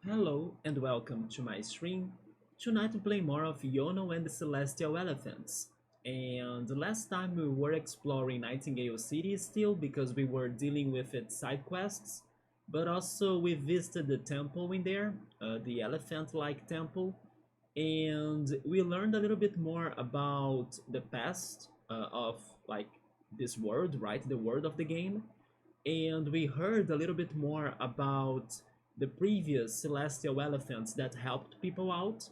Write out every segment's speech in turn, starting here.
Hello and welcome to my stream. Tonight we play more of Yono and the Celestial Elephants. And last time we were exploring Nightingale City still because we were dealing with its side quests, but also we visited the temple in there, the elephant-like temple, and we learned a little bit more about the past of like this world, right? The world of the game, and we heard a little bit more about the previous celestial elephants that helped people out.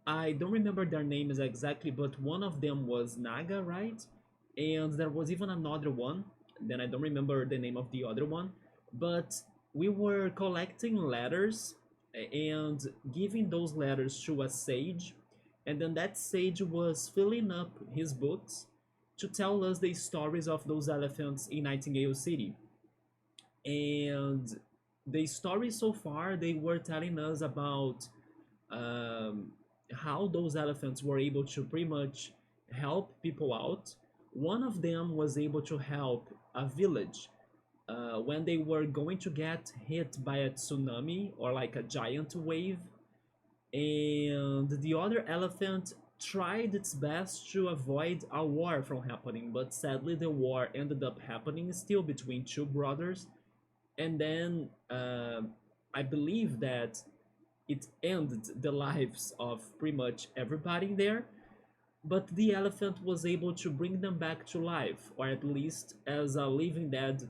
I don't remember their names exactly, but one of them was Naga, right? And there was even another one. Then I don't remember the name of the other one. But we were collecting letters and giving those letters to a sage. And then that sage was filling up his books to tell us the stories of those elephants in Nightingale City. And the story so far, they were telling us about um, how those elephants were able to pretty much help people out. One of them was able to help a village when they were going to get hit by a tsunami or like a giant wave, and the other elephant tried its best to avoid a war from happening, but sadly the war ended up happening still between two brothers. And then I believe that it ended the lives of pretty much everybody there, but the elephant was able to bring them back to life, or at least as a living dead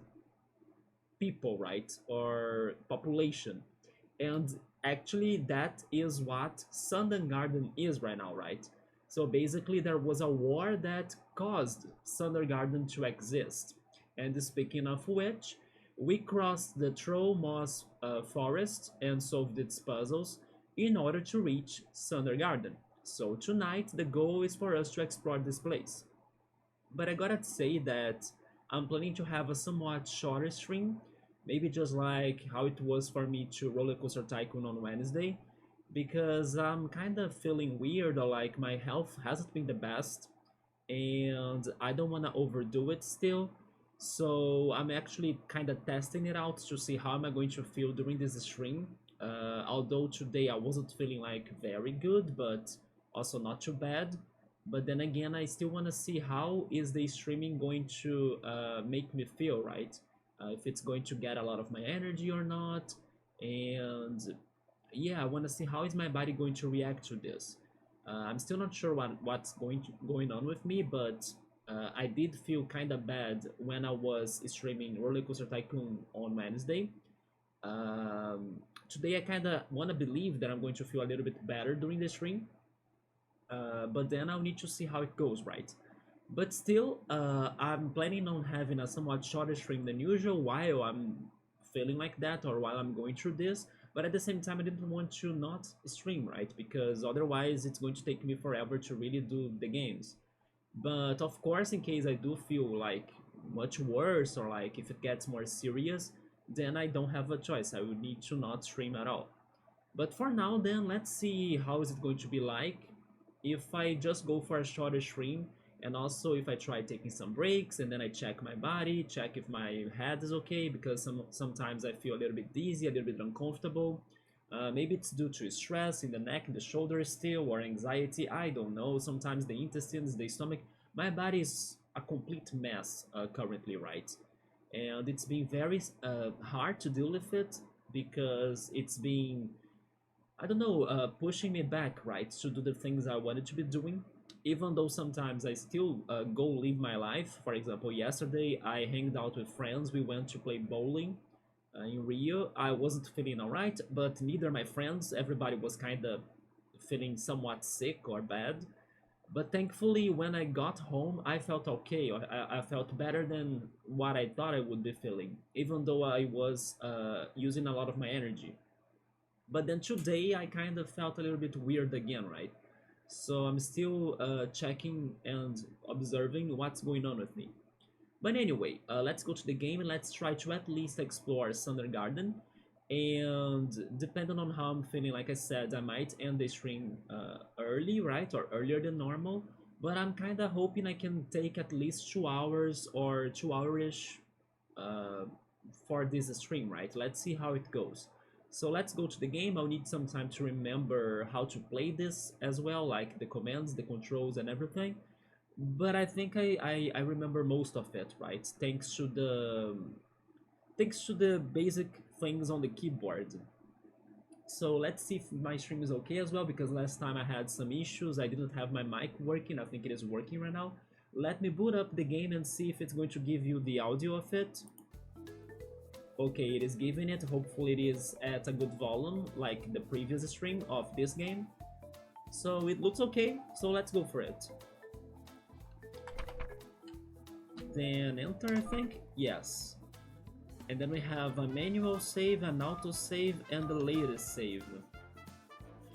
people, right? Or population. And actually, that is what Sundergarden is right now, right? So basically, there was a war that caused Sundergarden to exist. And speaking of which, we crossed the Troll Moss forest and solved its puzzles in order to reach Sundergarden. So tonight, the goal is for us to explore this place. But I gotta say that I'm planning to have a somewhat shorter stream, maybe just like how it was for me to Roller Coaster Tycoon on Wednesday, because I'm kind of feeling weird or like my health hasn't been the best, and I don't want to overdo it still. So I'm actually kind of testing it out to see how am I going to feel during this stream. Although today I wasn't feeling like very good, but also not too bad. But then again, I still want to see how is the streaming going to make me feel, right? If it's going to get a lot of my energy or not, and yeah, I want to see how is my body going to react to this. I'm still not sure what's going on with me, but I did feel kind of bad when I was streaming Roller Coaster Tycoon on Wednesday. Today I kind of want to believe that I'm going to feel a little bit better during the stream, but then I'll need to see how it goes, right? But still, I'm planning on having a somewhat shorter stream than usual while I'm feeling like that or while I'm going through this. But at the same time, I didn't want to not stream, right? Because otherwise, it's going to take me forever to really do the games. But of course, in case I do feel like much worse or like if it gets more serious, then I don't have a choice. I would need to not stream at all. But for now, then let's see how is it going to be like if I just go for a shorter stream, and also if I try taking some breaks and then I check my body, check if my head is okay, because sometimes I feel a little bit dizzy, a little bit uncomfortable. Maybe it's due to stress in the neck, in the shoulders still, or anxiety. I don't know. Sometimes the intestines, the stomach. My body is a complete mess currently, right? And it's been very hard to deal with it because it's been, I don't know, pushing me back, right, to do the things I wanted to be doing. Even though sometimes I still go live my life. For example, yesterday I hanged out with friends. We went to play bowling in Rio. I wasn't feeling alright, but neither my friends. Everybody was kind of feeling somewhat sick or bad. But thankfully, when I got home, I felt okay. I felt better than what I thought I would be feeling, even though I was using a lot of my energy. But then today I kind of felt a little bit weird again, right? So I'm still checking and observing what's going on with me. But anyway, let's go to the game and let's try to at least explore Sundergarden. And depending on how I'm feeling, like I said, I might end the stream early, right? Or earlier than normal. But I'm kind of hoping I can take at least 2 hours or 2 hour-ish uh, for this stream, right? Let's see how it goes. So let's go to the game. I'll need some time to remember how to play this as well, like the commands, the controls, and everything. But I think I remember most of it, right? Thanks to the basic things on the keyboard. So let's see if my stream is okay as well, because last time I had some issues. I didn't have my mic working. I think it is working right now. Let me boot up the game and see if it's going to give you the audio of it. Okay, it is giving it. Hopefully it is at a good volume like the previous stream of this game. So it looks okay, so let's go for it. Then enter, I think. Yes. And then we have a manual save, an auto save, and the latest save.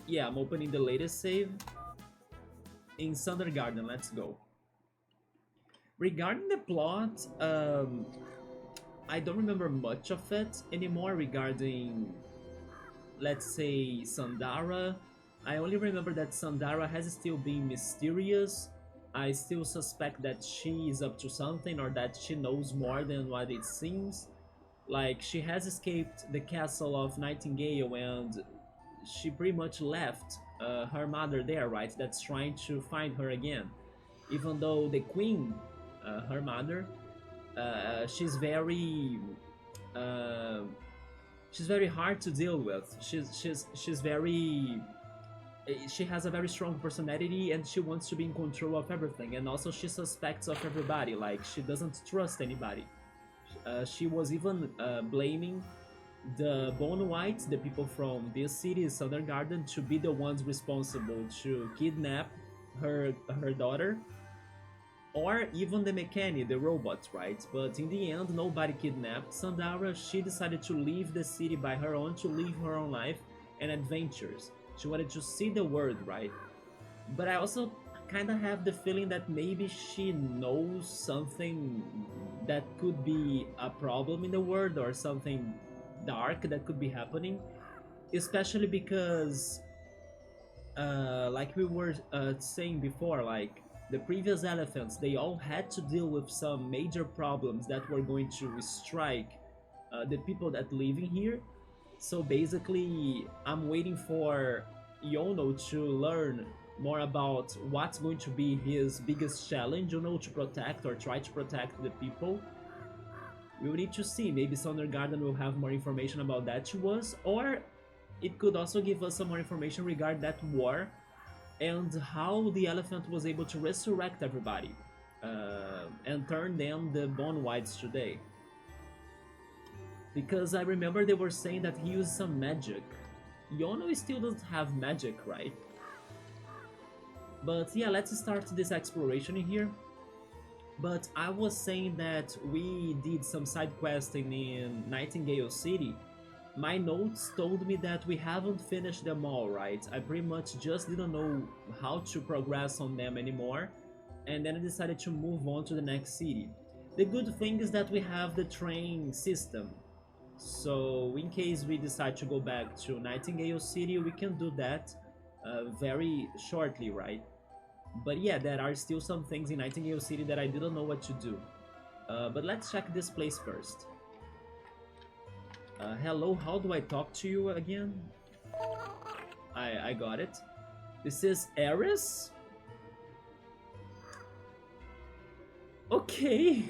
Yeah, I'm opening the latest save in Sundergarden. Let's go. Regarding the plot, I don't remember much of it anymore regarding, let's say, Sandara. I only remember that Sandara has still been mysterious. I still suspect that she is up to something, or that she knows more than what it seems. Like, she has escaped the castle of Nightingale and she pretty much left her mother there, right? That's trying to find her again. Even though the queen, her mother, she's very hard to deal with. She's very she has a very strong personality and she wants to be in control of everything, and also she suspects of everybody. Like, she doesn't trust anybody. She was even blaming the Bone Whites, the people from this city, Sundergarden, to be the ones responsible to kidnap her daughter, or even the mechanic, the robots, right? But in the end, nobody kidnapped Sandara. She decided to leave the city by her own, to live her own life and adventures. She wanted to see the world, right? But I also kind of have the feeling that maybe she knows something that could be a problem in the world, or something dark that could be happening, especially because like we were saying before, like the previous elephants, they all had to deal with some major problems that were going to strike the people that live in here. So basically, I'm waiting for Yono to learn more about what's going to be his biggest challenge, to protect or try to protect the people. We will need to see. Maybe Sundergarden will have more information about that to us, or it could also give us some more information regarding that war and how the elephant was able to resurrect everybody and turn them the Bone Whites today. Because I remember they were saying that he used some magic. Yono still doesn't have magic, right? But yeah, let's start this exploration in here. But I was saying that we did some side questing in Nightingale City. My notes told me that we haven't finished them all, right? I pretty much just didn't know how to progress on them anymore, and then I decided to move on to the next city. The good thing is that we have the train system, so in case we decide to go back to Nightingale City, we can do that very shortly, right? But yeah, there are still some things in Nightingale City that I didn't know what to do. But let's check this place first. Hello, how do I talk to you again? I got it. This is Eris? Okay,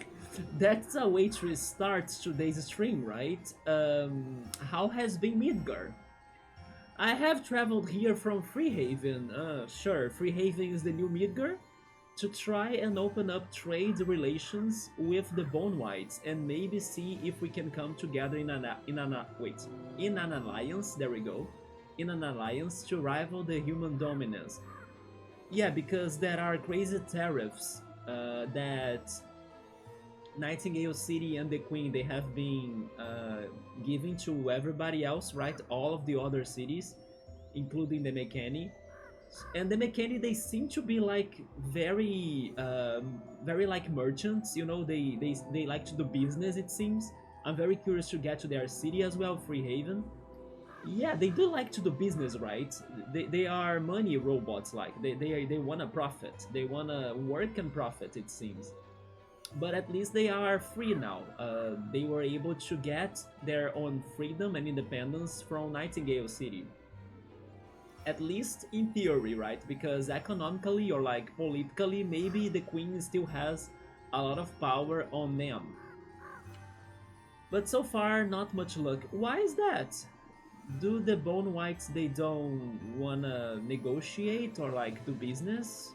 that's a way to start today's stream, right? How has been Midgar? I have traveled here from Freehaven. Sure, Freehaven is the new Midgar, to try and open up trade relations with the Bone Whites and maybe see if we can come together in an alliance. There we go, in an alliance to rival the human dominance. Yeah, because there are crazy tariffs that Nightingale City and the Queen, they have been giving to everybody else, right? All of the other cities, including the Mechani. And the Mechani, they seem to be like very like merchants, they like to do business, it seems. I'm very curious to get to their city as well, Freehaven. Yeah, they do like to do business, right? They are money robots, like they want to profit. They want to work and profit, it seems. but at least they are free now. They were able to get their own freedom and independence from Nightingale City. At least in theory, right? Because economically or like politically, maybe the queen still has a lot of power on them. But so far, not much luck. Why is that? Do the Bone Whites they don't wanna negotiate or like do business?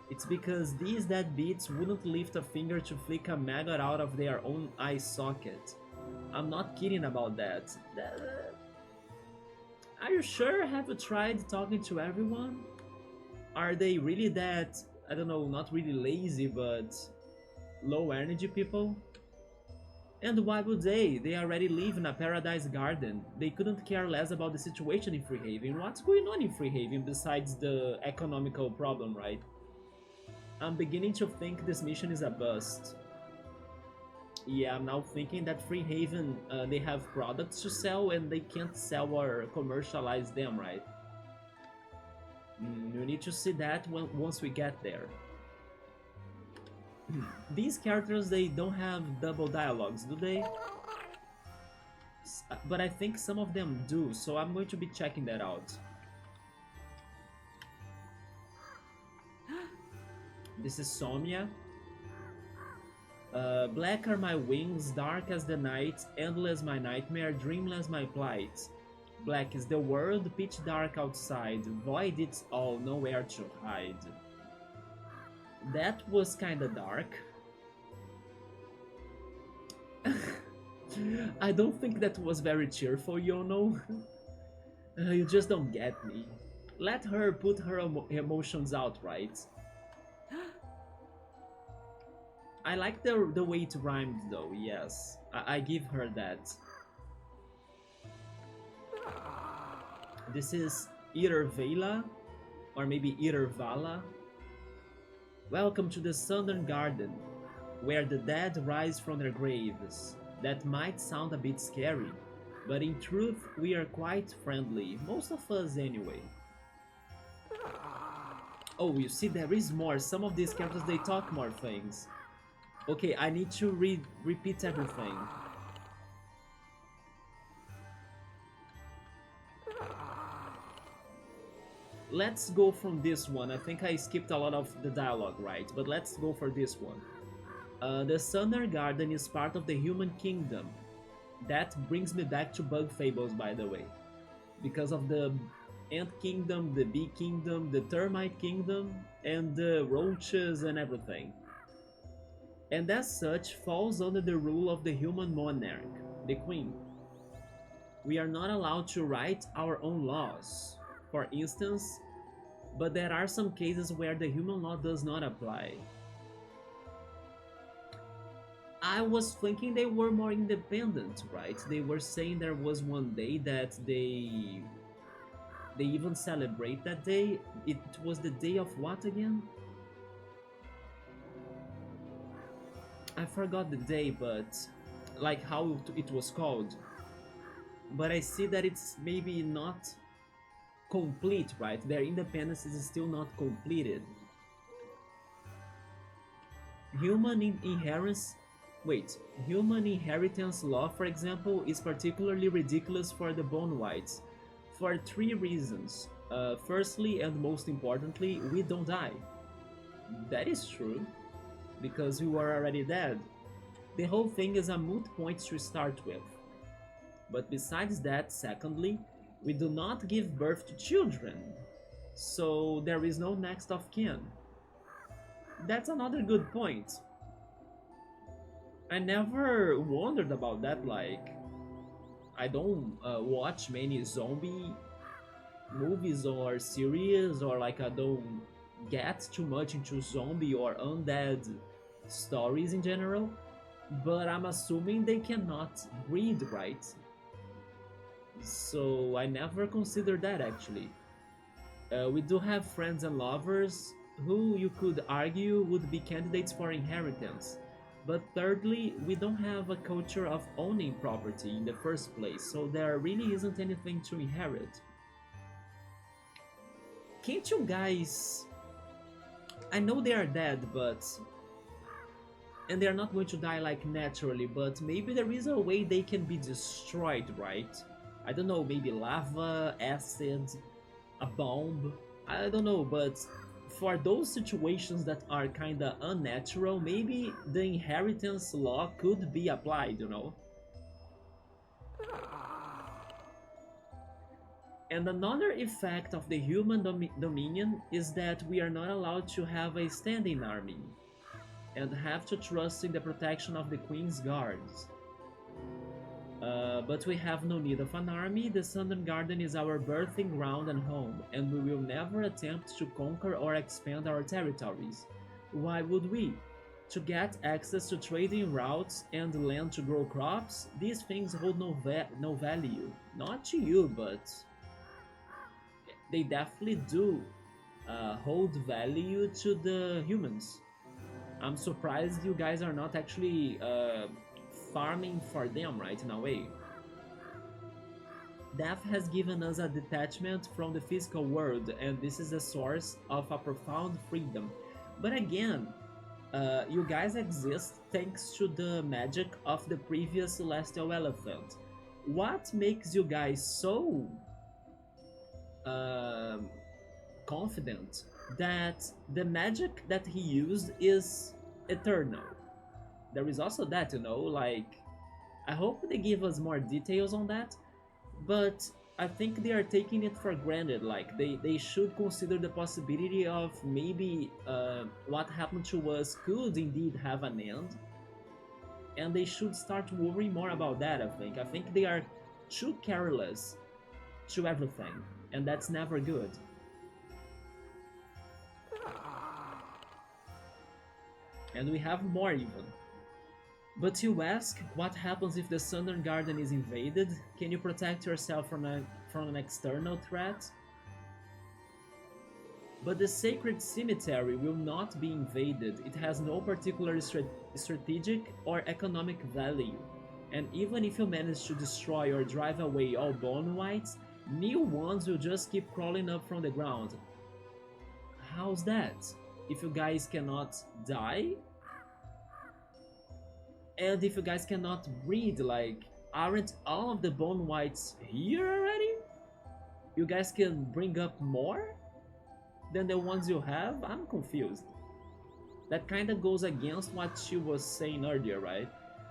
It's because these deadbeats wouldn't lift a finger to flick a maggot out of their own eye socket. I'm not kidding about that. Are you sure? Have you tried talking to everyone? Are they really that, I don't know, not really lazy, but low energy people? And why would they? They already live in a paradise garden. They couldn't care less about the situation in Freehaven. What's going on in Freehaven besides the economical problem, right? I'm beginning to think this mission is a bust. Yeah, I'm now thinking that Freehaven, they have products to sell and they can't sell or commercialize them, right? We need to see that once we get there. These characters, they don't have double dialogues, do they? But I think some of them do, so I'm going to be checking that out. This is Somia. Black are my wings, dark as the night, endless my nightmare, dreamless my plight. Black is the world, pitch dark outside, void it's all, nowhere to hide. That was kinda dark. I don't think that was very cheerful, Yono. You just don't get me. Let her put her emotions out, right? I like the way it rhymed though, yes. I give her that. This is Irvela, or maybe Irvala. Welcome to the Sundergarden, where the dead rise from their graves. That might sound a bit scary, but in truth we are quite friendly, most of us anyway. Oh, you see, there is more. Some of these characters, they talk more things. Okay, I need to repeat everything. Let's go from this one. I think I skipped a lot of the dialogue, right? But let's go for this one. The Sundergarden is part of the human kingdom. That brings me back to bug fables, by the way. Because of the ant kingdom, the bee kingdom, the termite kingdom, and the roaches and everything. And as such falls under the rule of the human monarch, the queen. We are not allowed to write our own laws, for instance, but there are some cases where the human law does not apply. I was thinking they were more independent, right? They were saying there was one day that they even celebrate that day. It was the day of what again? I forgot the day, but like how it was called. But I see that it's maybe not complete, right? Their independence is still not completed. Human inheritance. Wait, human inheritance law, for example, is particularly ridiculous for the Bone Whites, for three reasons. Firstly, and most importantly, we don't die. That is true, because we were already dead. The whole thing is a moot point to start with. But besides that, secondly, we do not give birth to children, so there is no next of kin. That's another good point. I never wondered about that, like, I don't watch many zombie movies or series, or like I don't get too much into zombie or undead stories in general, but I'm assuming they cannot breed, right? So I never considered that actually. We do have friends and lovers who you could argue would be candidates for inheritance. But thirdly, we don't have a culture of owning property in the first place, so there really isn't anything to inherit. Can't you guys I know they are dead, but and they are not going to die like naturally, but maybe there is a way they can be destroyed, right? I don't know, maybe lava, acid, a bomb. I don't know, but for those situations that are kinda unnatural, maybe the inheritance law could be applied, you know? And another effect of the human dominion is that we are not allowed to have a standing army and have to trust in the protection of the Queen's guards. But we have no need of an army. The Sundergarden is our birthing ground and home, and we will never attempt to conquer or expand our territories. Why would we? To get access to trading routes and land to grow crops, these things hold no value. Not to you, but they definitely do hold value to the humans. I'm surprised you guys are not actually farming for them, right, in a way. Death has given us a detachment from the physical world, and this is a source of a profound freedom. But again, you guys exist thanks to the magic of the previous celestial elephant. What makes you guys so um confident that the magic that he used is eternal? There is also that, you know, like I hope they give us more details on that, but I think they are taking it for granted. Like they should consider the possibility of maybe what happened to us could indeed have an end, and they should start worrying more about that. I think they are too careless to everything, and that's never good. And we have more even. But you ask, what happens if the Southern Garden is invaded? Can you protect yourself from an external threat? But the sacred cemetery will not be invaded. It has no particular strategic or economic value. And even if you manage to destroy or drive away all bone whites, new ones will just keep crawling up from the ground. How's that? If you guys cannot die? And if you guys cannot breed, like, aren't all of the bone whites here already? You guys can bring up more than the ones you have? I'm confused. That kinda goes against what she was saying earlier, right?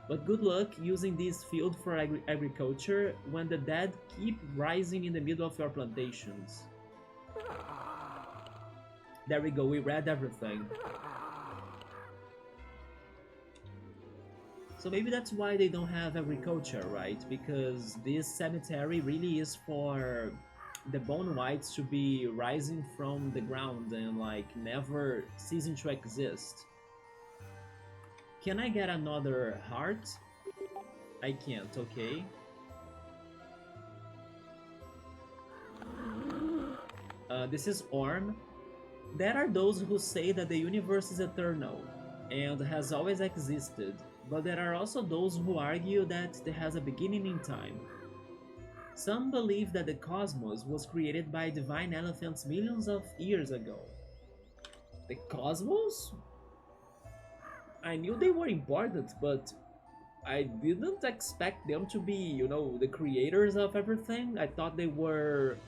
But good luck using this field for agriculture when the dead keep rising in the middle of your plantations. There we go, we read everything. So maybe that's why they don't have agriculture, right? Because this cemetery really is for the bone whites to be rising from the ground and like never ceasing to exist. Can I get another heart? I can't, okay. This is Orm. There are those who say that the universe is eternal and has always existed, but there are also those who argue that there has a beginning in time. Some believe that the cosmos was created by divine elephants millions of years ago. The cosmos? I knew they were important, but I didn't expect them to be, you know, the creators of everything. I thought they were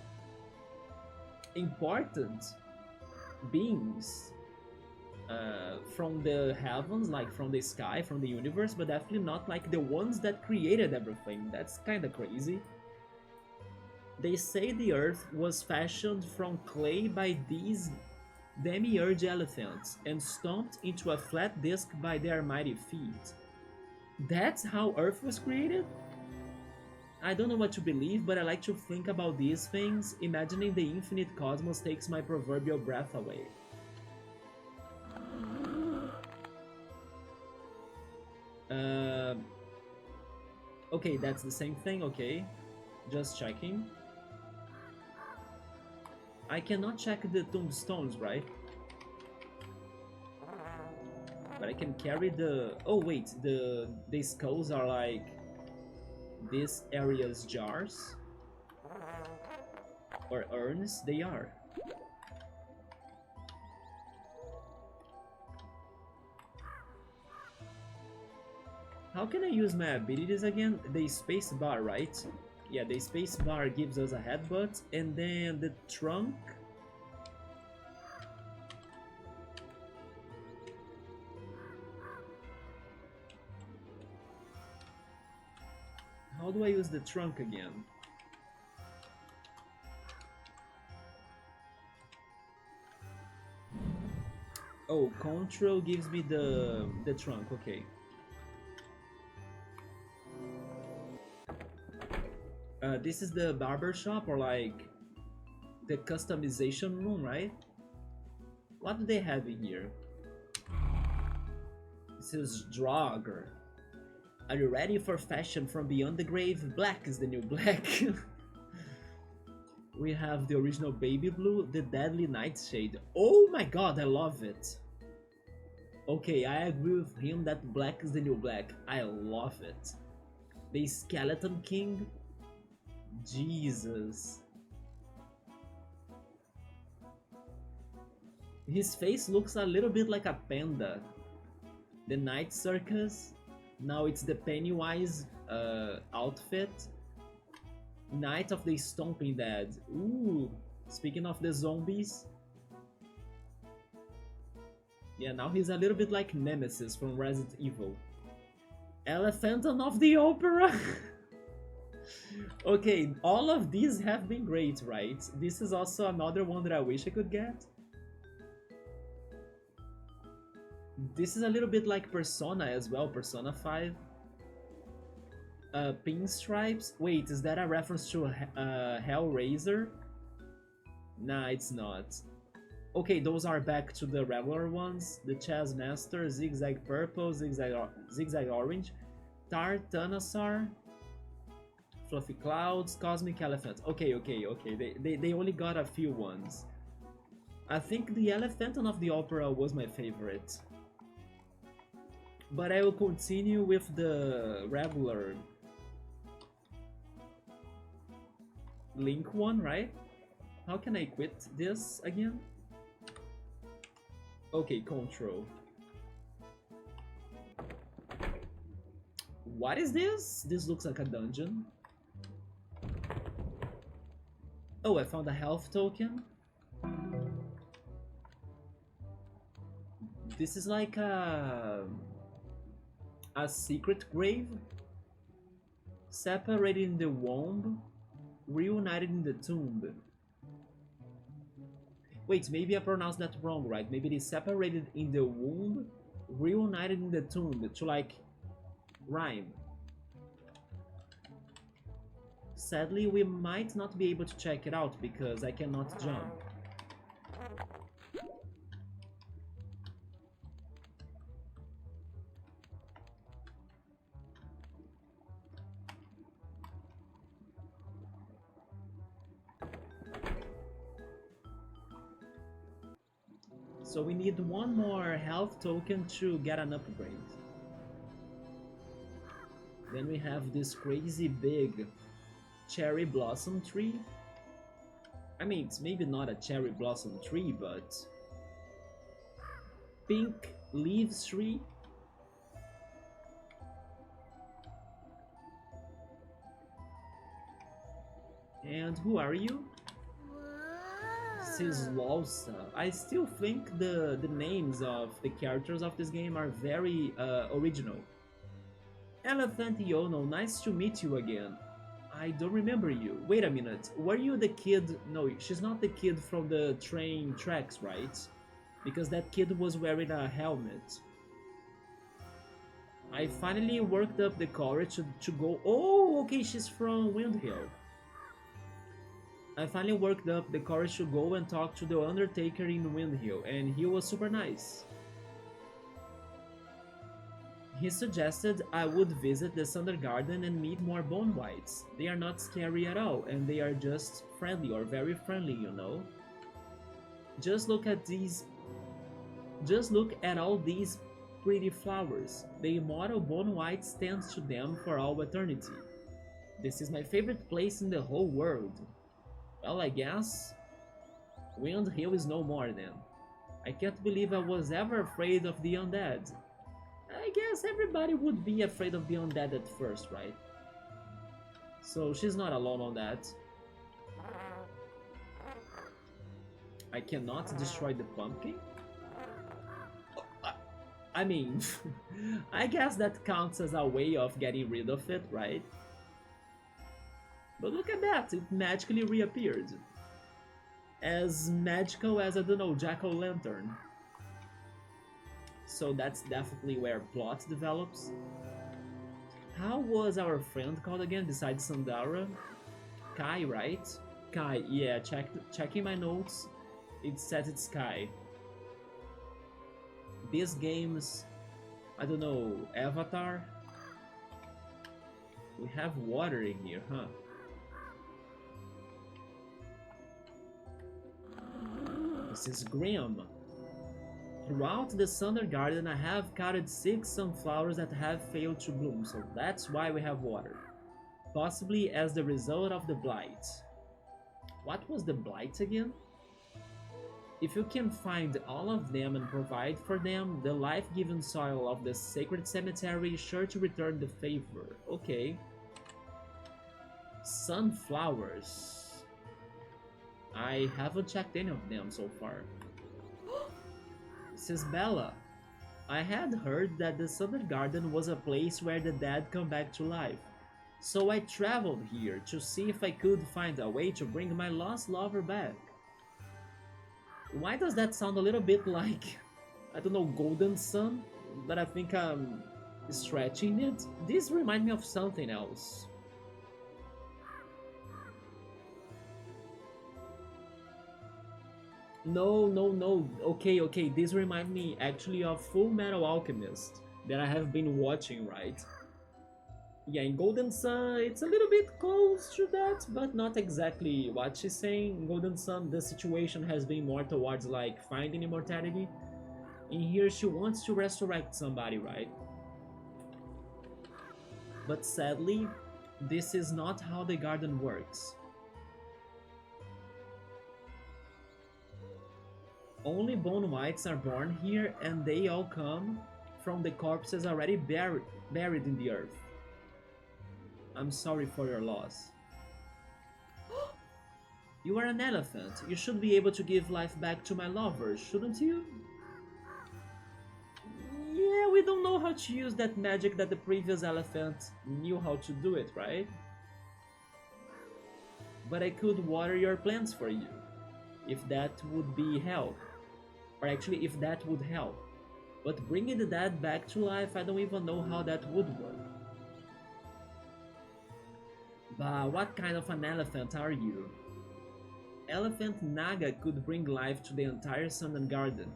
important beings from the heavens, like from the sky, from the universe, but definitely not like the ones that created everything. That's kind of crazy. They say the earth was fashioned from clay by these demiurge elephants and stomped into a flat disc by their mighty feet. That's how earth was created? I don't know what to believe, but I like to think about these things. Imagining the infinite cosmos takes my proverbial breath away. Okay, that's the same thing, okay. Just checking. I cannot check the tombstones, right? But I can carry the... Oh wait, the skulls are like this area's jars? Or urns? They are. How can I use my abilities again? The space bar, right? Yeah, the space bar gives us a headbutt, and then the trunk. How do I use the trunk again? Oh, control gives me the trunk, okay. This is the barber shop, or like the customization room, right? What do they have in here? This is Draugr. Are you ready for fashion from beyond the grave? Black is the new black. We have the original baby blue, the deadly nightshade. Oh my god, I love it. Okay, I agree with him that black is the new black. I love it. The skeleton king. Jesus. His face looks a little bit like a panda. The night circus. Now it's the Pennywise outfit. Night of the Stomping Dead. Ooh, speaking of the zombies. Yeah, now he's a little bit like Nemesis from Resident Evil. Elephanton of the Opera. Okay, all of these have been great, right? This is also another one that I wish I could get. This is a little bit like Persona as well, Persona 5. Pinstripes. Wait, is that a reference to Hellraiser? Nah, it's not. Okay, those are back to the regular ones. The Chess Master, Zigzag Purple, Zigzag Orange, Tartanosaur, Fluffy Clouds, Cosmic Elephant. Okay. They only got a few ones. I think the Elephanton of the Opera was my favorite. But I will continue with the regular Link one, right? How can I quit this again? Okay, control. What is this? This looks like a dungeon. Oh, I found a health token. This is like a secret grave. Separated in the womb, reunited in the tomb. Wait, maybe I pronounced that wrong, right? Maybe it is separated in the womb, reunited in the tomb, to like rhyme. Sadly, we might not be able to check it out because I cannot jump. So we need one more health token to get an upgrade. Then we have this crazy big cherry blossom tree. I mean, it's maybe not a cherry blossom tree, but pink leaves tree. And who are you? Lousa. I still think the names of the characters of this game are very original. Elephant Yono, nice to meet you again. I don't remember you. Wait a minute, were you the kid? No, she's not the kid from the train tracks, right? Because that kid was wearing a helmet. I finally worked up the courage to go... Oh, okay, she's from Windhill. I finally worked up the courage to go and talk to the Undertaker in Windhill, and he was super nice. He suggested I would visit the Sundergarden and meet more Bone Whites. They are not scary at all, and they are just friendly, or very friendly, you know. Just look at all these pretty flowers. The immortal Bone White stands to them for all eternity. This is my favorite place in the whole world. Well, I guess Windhill is no more then. I can't believe I was ever afraid of the undead. I guess everybody would be afraid of being undead at first, right? So she's not alone on that. I cannot destroy the pumpkin? I mean, I guess that counts as a way of getting rid of it, right? But look at that, it magically reappeared. As magical as, I don't know, Jack-o'-lantern. So that's definitely where plot develops. How was our friend called again besides Sandara? Kai, right? Kai, yeah, checking my notes, it says it's Kai. These games, I don't know, Avatar? We have water in here, huh? This is grim. Throughout the Sundergarden, I have counted 6 sunflowers that have failed to bloom, so that's why we have water. Possibly as the result of the blight. What was the blight again? If you can find all of them and provide for them, the life-giving soil of the sacred cemetery is sure to return the favor. Okay. Sunflowers. I haven't checked any of them so far. Says Bella. I had heard that the Sundergarden was a place where the dead come back to life. So I traveled here to see if I could find a way to bring my lost lover back. Why does that sound a little bit like, I don't know, Golden Sun? But I think I'm stretching it. This reminds me of something else. No, no, no. Okay. This reminds me actually of Full Metal Alchemist that I have been watching, right? Yeah, in Golden Sun, it's a little bit close to that, but not exactly what she's saying. In Golden Sun, the situation has been more towards like finding immortality. In here, she wants to resurrect somebody, right? But sadly, this is not how the garden works. Only bone whites are born here, and they all come from the corpses already buried in the earth. I'm sorry for your loss. You are an elephant. You should be able to give life back to my lover, shouldn't you? Yeah, we don't know how to use that magic that the previous elephant knew how to do it, right? But I could water your plants for you, if that would be help. Or actually, if that would help. But bringing the dead back to life, I don't even know how that would work. But what kind of an elephant are you? Elephant Naga could bring life to the entire Sundergarden.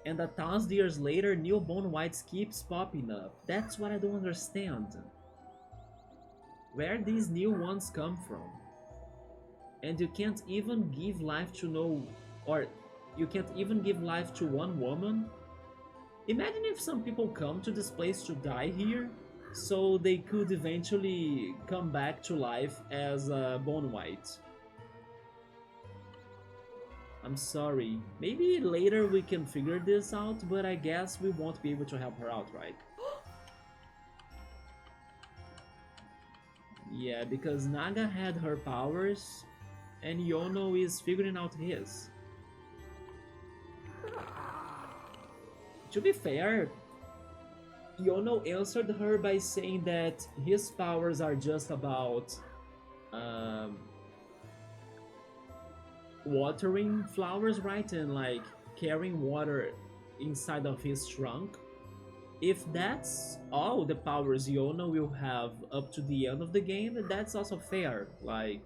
And 1,000 years later, new bone whites keeps popping up. That's what I don't understand. Where these new ones come from? And you can't even give life to you can't even give life to one woman? Imagine if some people come to this place to die here, so they could eventually come back to life as a bone white. I'm sorry. Maybe later we can figure this out, but I guess we won't be able to help her out, right? Yeah, because Naga had her powers, and Yono is figuring out his. To be fair, Yono answered her by saying that his powers are just about watering flowers, right? And like carrying water inside of his trunk. If that's all the powers Yono will have up to the end of the game, that's also fair. Like,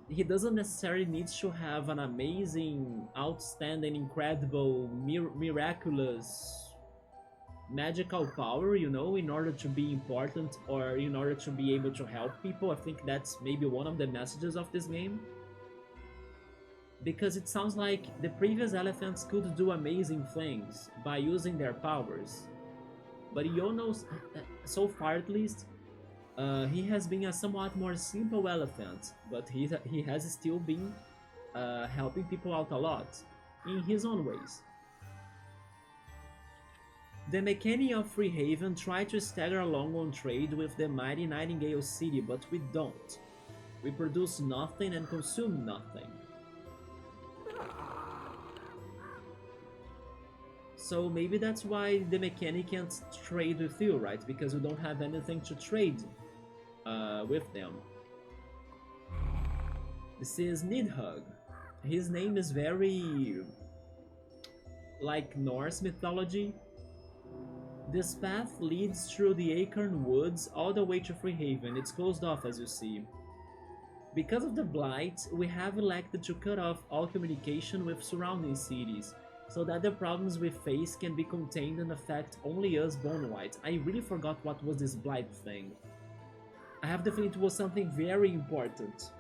he doesn't necessarily need to have an amazing, outstanding, incredible, miraculous, magical power, you know, in order to be important or in order to be able to help people. I think that's maybe one of the messages of this game. Because it sounds like the previous elephants could do amazing things by using their powers. But Yono's, so far at least, he has been a somewhat more simple elephant, but he has still been helping people out a lot, in his own ways. The mechanic of Freehaven tried to stagger along on trade with the mighty Nightingale City, but we don't. We produce nothing and consume nothing. So maybe that's why the mechanic can't trade with you, right? Because we don't have anything to trade with them. This is Nidhugg. His name is very like Norse mythology. This path leads through the Acorn Woods all the way to Freehaven. It's closed off, as you see. Because of the Blight, we have elected to cut off all communication with surrounding cities, so that the problems we face can be contained and affect only us Bone White. I really forgot what was this Blight thing. I have the feeling it was something very important.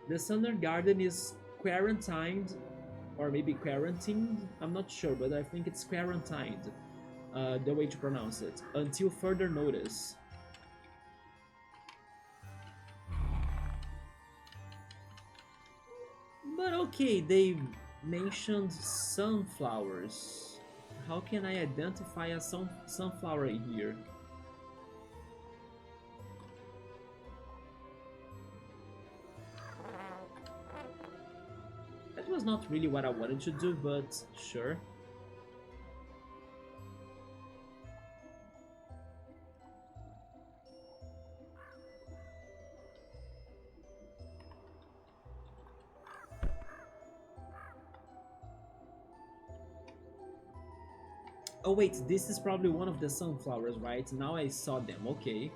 The Sundergarden is quarantined, or maybe quarantined, I'm not sure, but I think it's quarantined, the way to pronounce it, until further notice. But okay, they mentioned sunflowers. How can I identify a sunflower in here? That was not really what I wanted to do, but sure. Oh wait, this is probably one of the sunflowers, right? Now I saw them, okay.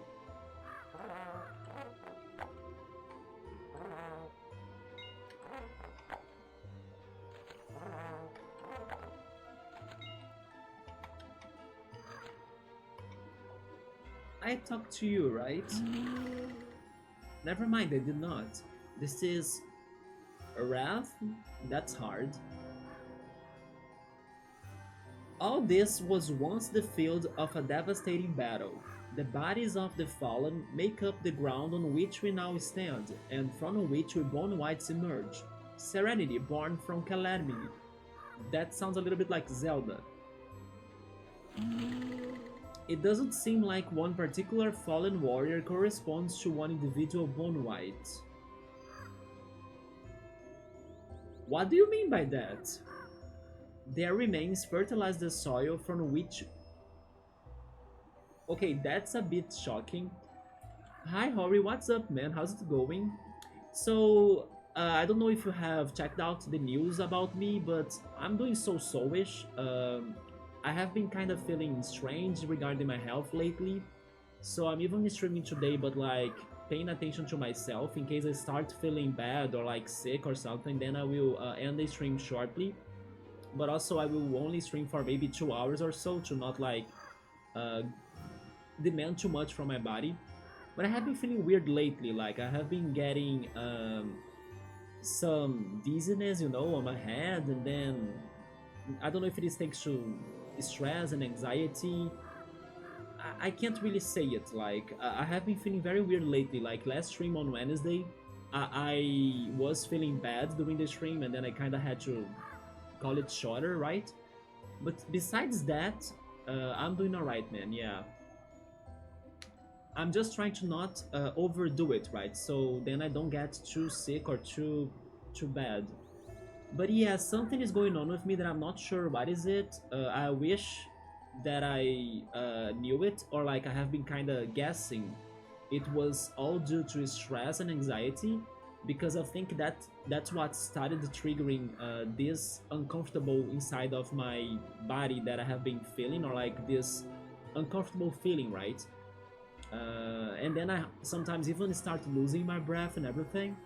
I talked to you, right? Never mind, I did not. This is a wrath? That's hard. All this was once the field of a devastating battle. The bodies of the fallen make up the ground on which we now stand, and from which we Bone Whites emerge. Serenity born from calamity. That sounds a little bit like Zelda. It doesn't seem like one particular fallen warrior corresponds to one individual Bone White. What do you mean by that? Their remains fertilize the soil from which... Okay, that's a bit shocking. Hi Hori, what's up man? How's it going? So, I don't know if you have checked out the news about me, but I'm doing so-so-ish. I have been kind of feeling strange regarding my health lately. So I'm even streaming today, but like paying attention to myself in case I start feeling bad or like sick or something, then I will end the stream shortly. But also I will only stream for maybe 2 hours or so to not like demand too much from my body. But I have been feeling weird lately, like I have been getting some dizziness, you know, on my head, and then I don't know if it is thanks to stress and anxiety. I can't really say it, like I have been feeling very weird lately, like last stream on Wednesday, I was feeling bad during the stream and then I kind of had to call it shorter, right? But besides that, I'm doing alright, man, yeah. I'm just trying to not overdo it, right? So then I don't get too sick or too bad. But yeah, something is going on with me that I'm not sure what is it. I wish that I knew it, or like I have been kind of guessing it was all due to stress and anxiety, because I think that's what started triggering this uncomfortable inside of my body that I have been feeling, or like this uncomfortable feeling, right? And then I sometimes even start losing my breath and everything.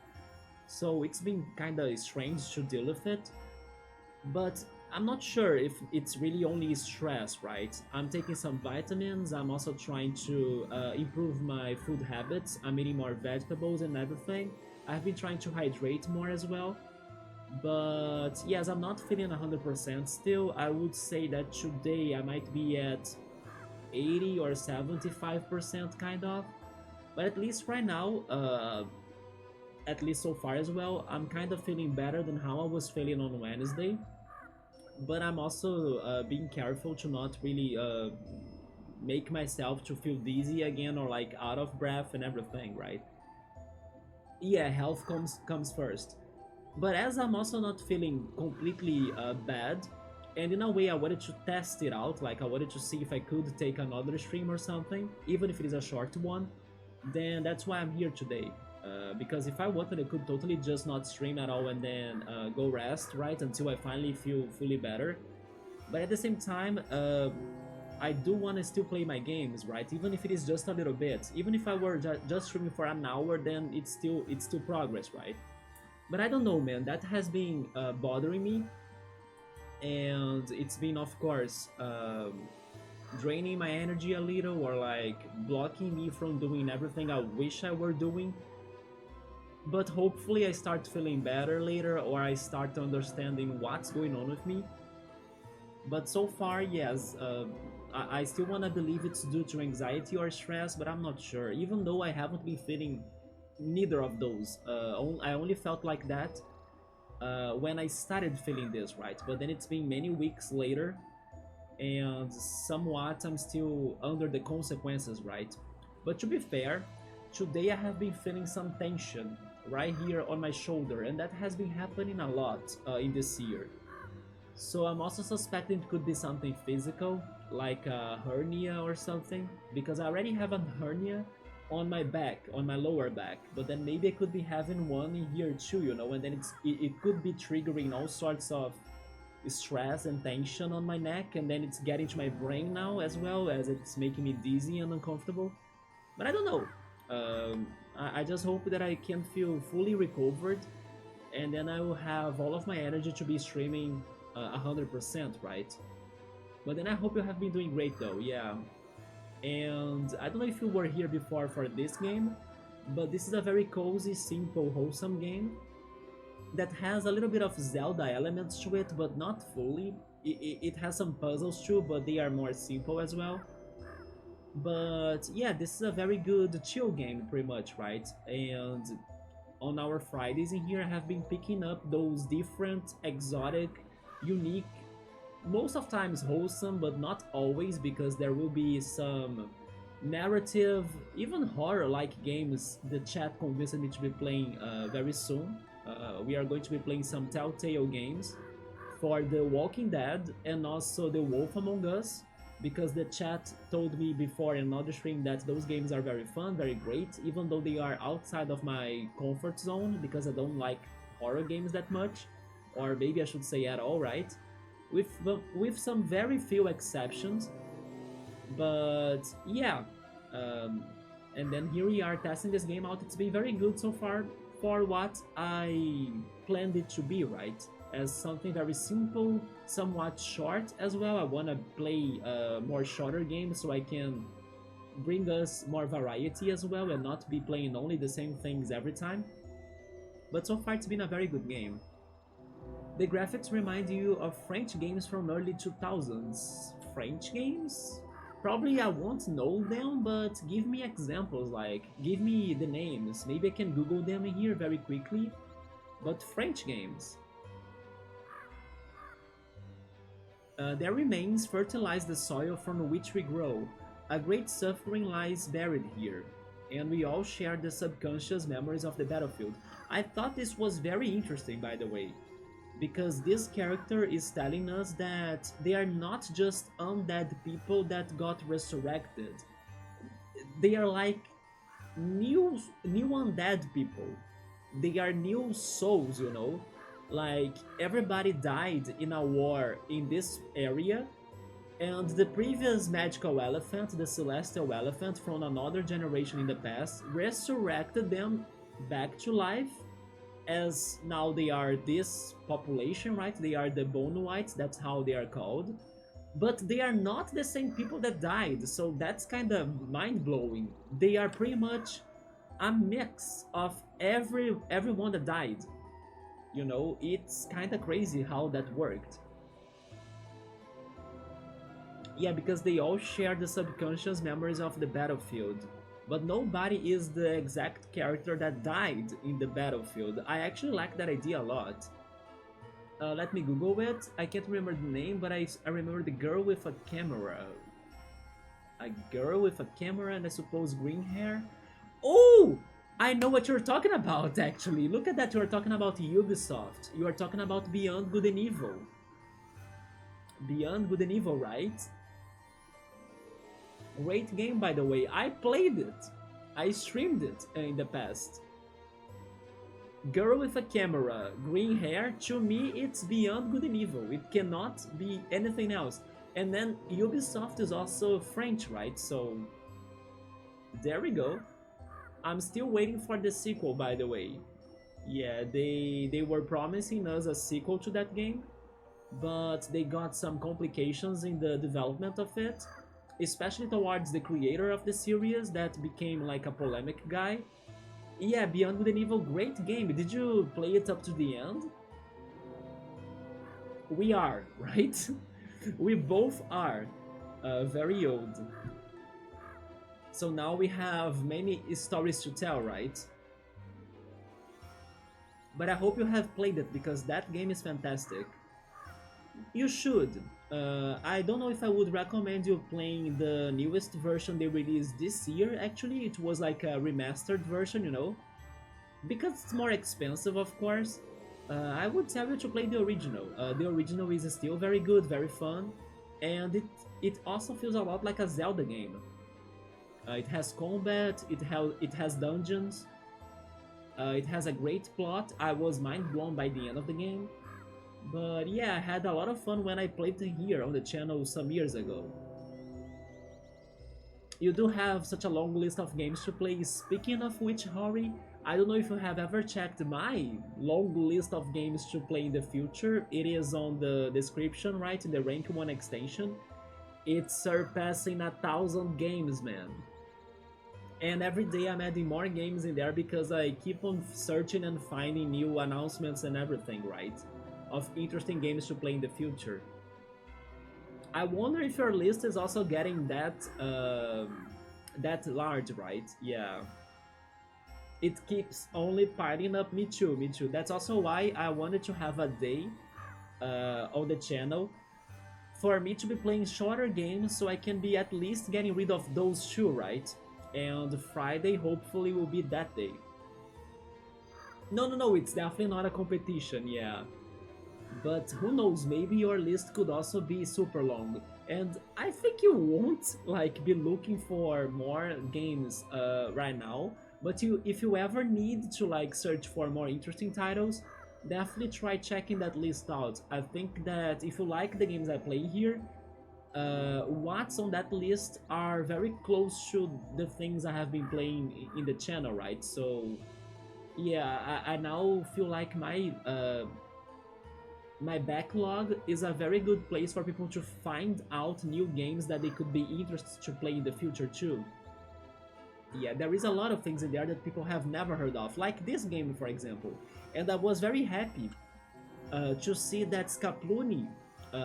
So it's been kind of strange to deal with it. But I'm not sure if it's really only stress, right? I'm taking some vitamins, I'm also trying to improve my food habits, I'm eating more vegetables and everything. I've been trying to hydrate more as well. But yes, I'm not feeling 100% still. I would say that today I might be at 80 or 75% kind of. But at least right now, at least so far as well, I'm kind of feeling better than how I was feeling on Wednesday. but I'm also being careful to not really make myself to feel dizzy again or like out of breath and everything, right? Yeah, health comes first. But as I'm also not feeling completely bad, and in a way I wanted to test it out, like I wanted to see if I could take another stream or something, even if it is a short one, then that's why I'm here today. Because if I wanted, I could totally just not stream at all and then go rest, right, until I finally feel fully better. But at the same time, I do want to still play my games, right? Even if it is just a little bit. Even if I were just streaming for an hour, then it's still progress, right? But I don't know, man. That has been bothering me, and it's been, of course, draining my energy a little, or like blocking me from doing everything I wish I were doing. But hopefully, I start feeling better later, or I start understanding what's going on with me. But so far, yes, I still want to believe it's due to anxiety or stress, but I'm not sure. Even though I haven't been feeling neither of those. I only felt like that when I started feeling this, right? But then it's been many weeks later, and somewhat I'm still under the consequences, right? But to be fair, today I have been feeling some tension right here on my shoulder, and that has been happening a lot in this year. So I'm also suspecting it could be something physical, like a hernia or something, because I already have a hernia on my back, on my lower back, but then maybe I could be having one in here too, and then it could be triggering all sorts of stress and tension on my neck, and then it's getting to my brain now as well as it's making me dizzy and uncomfortable. But I don't know. I just hope that I can feel fully recovered, and then I will have all of my energy to be streaming 100%, right? But then I hope you have been doing great though, yeah. And I don't know if you were here before for this game, but this is a very cozy, simple, wholesome game that has a little bit of Zelda elements to it, but not fully. It has some puzzles too, but they are more simple as well. But yeah, this is a very good chill game, pretty much, right? And on our Fridays in here, I have been picking up those different, exotic, unique, most of times wholesome, but not always, because there will be some narrative, even horror-like games the chat convinced me to be playing very soon. We are going to be playing some Telltale games for The Walking Dead and also The Wolf Among Us, because the chat told me before in another stream that those games are very fun, very great, even though they are outside of my comfort zone, because I don't like horror games that much, or maybe I should say at all, right? With some very few exceptions, but yeah. Um, and then here we are testing this game out. It's been very good so far for what I planned it to be, right? As something very simple, somewhat short as well. I want to play more shorter games so I can bring us more variety as well and not be playing only the same things every time. But so far it's been a very good game. The graphics remind you of French games from early 2000s. French games? Probably I won't know them, but give me examples, like, give me the names. Maybe I can Google them here very quickly. But French games. Their remains fertilize the soil from which we grow. A great suffering lies buried here, and we all share the subconscious memories of the battlefield. I thought this was very interesting, by the way, because this character is telling us that they are not just undead people that got resurrected. They are like new undead people. They are new souls, Like everybody died in a war in this area, and the previous magical elephant, the celestial elephant from another generation in the past, resurrected them back to life, as now they are this population, right? They are the Bone Whites, that's how they are called. But they are not the same people that died, so that's kind of mind-blowing. They are pretty much a mix of everyone that died. It's kind of crazy how that worked. Yeah, because they all share the subconscious memories of the battlefield. But nobody is the exact character that died in the battlefield. I actually like that idea a lot. Let me Google it. I can't remember the name, but I remember the girl with a camera. A girl with a camera and I suppose green hair. Oh! I know what you're talking about, actually. Look at that, you are talking about Ubisoft. You are talking about Beyond Good and Evil. Beyond Good and Evil, right? Great game, by the way. I played it. I streamed it in the past. Girl with a camera, green hair, to me it's Beyond Good and Evil. It cannot be anything else. And then Ubisoft is also French, right? So there we go. I'm still waiting for the sequel, by the way. Yeah, they were promising us a sequel to that game, but they got some complications in the development of it, especially towards the creator of the series that became like a polemic guy. Yeah, Beyond Good and Evil, great game. Did you play it up to the end? We are, right? We both are very old. So now we have many stories to tell, right? But I hope you have played it because that game is fantastic. You should. I don't know if I would recommend you playing the newest version they released this year. Actually, it was like a remastered version, you know, because it's more expensive, of course. I would tell you to play the original. The original is still very good, very fun, and it also feels a lot like a Zelda game. It has combat, it has dungeons, it has a great plot. I was mind blown by the end of the game. But yeah, I had a lot of fun when I played it here on the channel some years ago. You do have such a long list of games to play. Speaking of which, Hori, I don't know if you have ever checked my long list of games to play in the future. It is on the description, right, in the Rank 1 extension. It's surpassing 1,000 games, man. And every day I'm adding more games in there because I keep on searching and finding new announcements and everything, right? Of interesting games to play in the future. I wonder if your list is also getting that large, right? Yeah. It keeps only piling up. Me too, me too. That's also why I wanted to have a day on the channel for me to be playing shorter games so I can be at least getting rid of those two, right? And Friday hopefully will be that day. No, no, no, it's definitely not a competition, yeah. But who knows, maybe your list could also be super long. And I think you won't like be looking for more games right now. But if you ever need to like search for more interesting titles, definitely try checking that list out. I think that if you like the games I play here, what's on that list are very close to the things I have been playing in the channel, right? So yeah, I now feel like my backlog is a very good place for people to find out new games that they could be interested to play in the future too. Yeah, there is a lot of things in there that people have never heard of, like this game, for example. And I was very happy to see that Scapluni,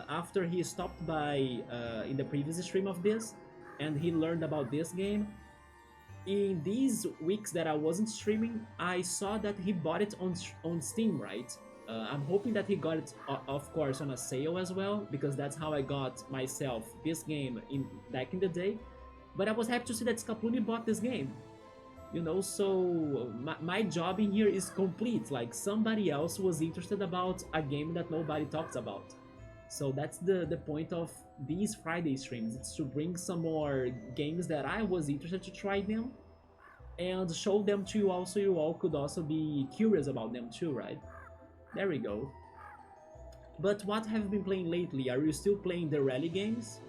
after he stopped by in the previous stream of this, and he learned about this game, in these weeks that I wasn't streaming, I saw that he bought it on Steam, right? I'm hoping that he got it, of course, on a sale as well, because that's how I got myself this game back in the day. But I was happy to see that Scapluni bought this game. You know, so my job in here is complete. Like, somebody else was interested about a game that nobody talks about. So that's the point of these Friday streams. It's to bring some more games that I was interested to try them and show them to you all, so you all could also be curious about them too, right? There we go. But what have you been playing lately? Are you still playing the rally games?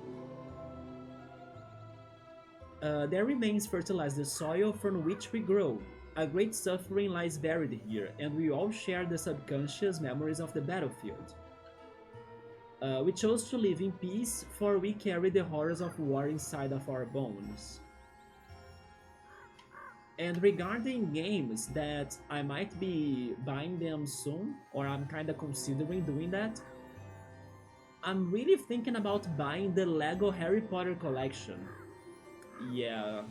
There remains fertilize the soil from which we grow. A great suffering lies buried here, and we all share the subconscious memories of the battlefield. We chose to live in peace, for we carry the horrors of war inside of our bones. And regarding games that I might be buying them soon, or I'm kinda considering doing that, I'm really thinking about buying the Lego Harry Potter collection. Yeah.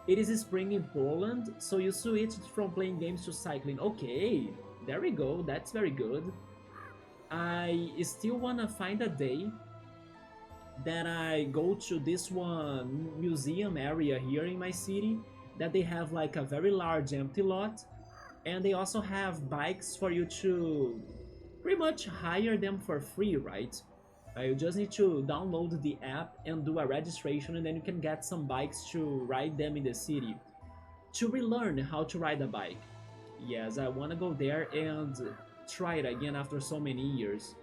It is spring in Poland, so you switched from playing games to cycling. Okay, there we go, that's very good. I still wanna find a day that I go to this one museum area here in my city that they have like a very large empty lot, and they also have bikes for you to pretty much hire them for free, right? You just need to download the app and do a registration, and then you can get some bikes to ride them in the city to relearn how to ride a bike. Yes, I want to go there and try it again after so many years.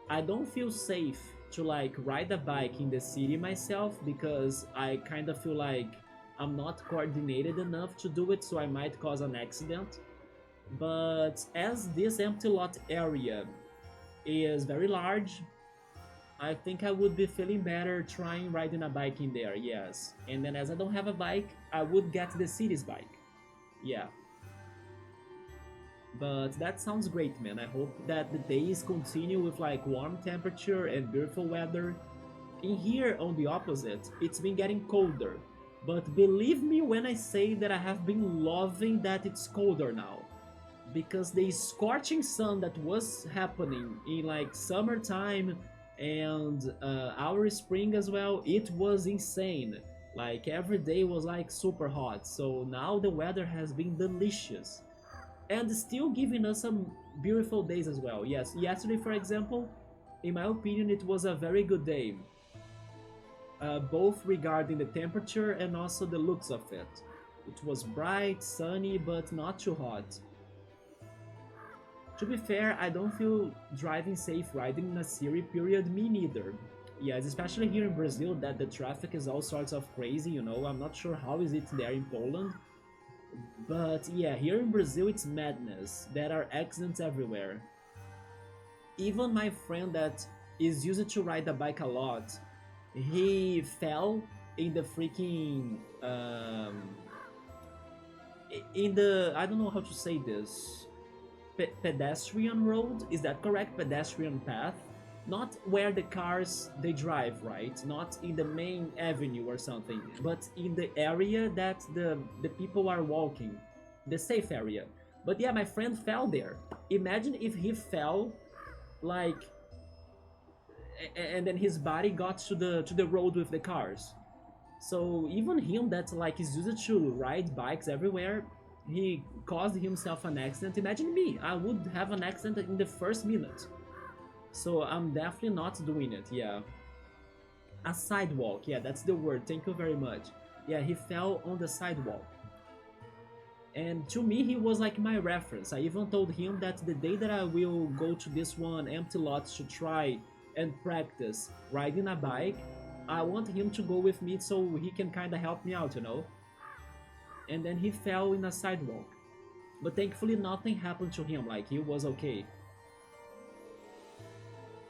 I don't feel safe to like ride a bike in the city myself because I kind of feel like I'm not coordinated enough to do it, so I might cause an accident. But as this empty lot area is very large, I think I would be feeling better trying riding a bike in there, yes. And then as I don't have a bike, I would get the city's bike. Yeah. But that sounds great, man. I hope that the days continue with like warm temperature and beautiful weather. In here, on the opposite, it's been getting colder. But believe me when I say that I have been loving that it's colder now. Because the scorching sun that was happening in like summertime and our spring as well, it was insane. Like every day was like super hot. So now the weather has been delicious and still giving us some beautiful days as well. Yes, yesterday, for example, in my opinion, it was a very good day, both regarding the temperature and also the looks of it. It was bright, sunny, but not too hot. To be fair, I don't feel driving safe riding in a city period, me neither. Yes, especially here in Brazil, that the traffic is all sorts of crazy, you know. I'm not sure how is it there in Poland, but yeah, here in Brazil it's madness. There are accidents everywhere. Even my friend that is used to ride a bike a lot, he fell in the freaking in the, I don't know how to say this, pedestrian road. Is that correct? Pedestrian path, not where the cars they drive, right? Not in the main avenue or something, but in the area that the people are walking, the safe area. But yeah, my friend fell there. Imagine if he fell, like, and then his body got to the road with the cars. So even him that like is used to ride bikes everywhere, he caused himself an accident. Imagine me, I would have an accident in the first minute. So I'm definitely not doing it, yeah. A sidewalk, yeah, that's the word, thank you very much. Yeah, he fell on the sidewalk. And to me, he was like my reference. I even told him that the day that I will go to this one empty lot to try and practice riding a bike, I want him to go with me so he can kind of help me out, you know? And then he fell in a sidewalk. But thankfully nothing happened to him, like he was okay.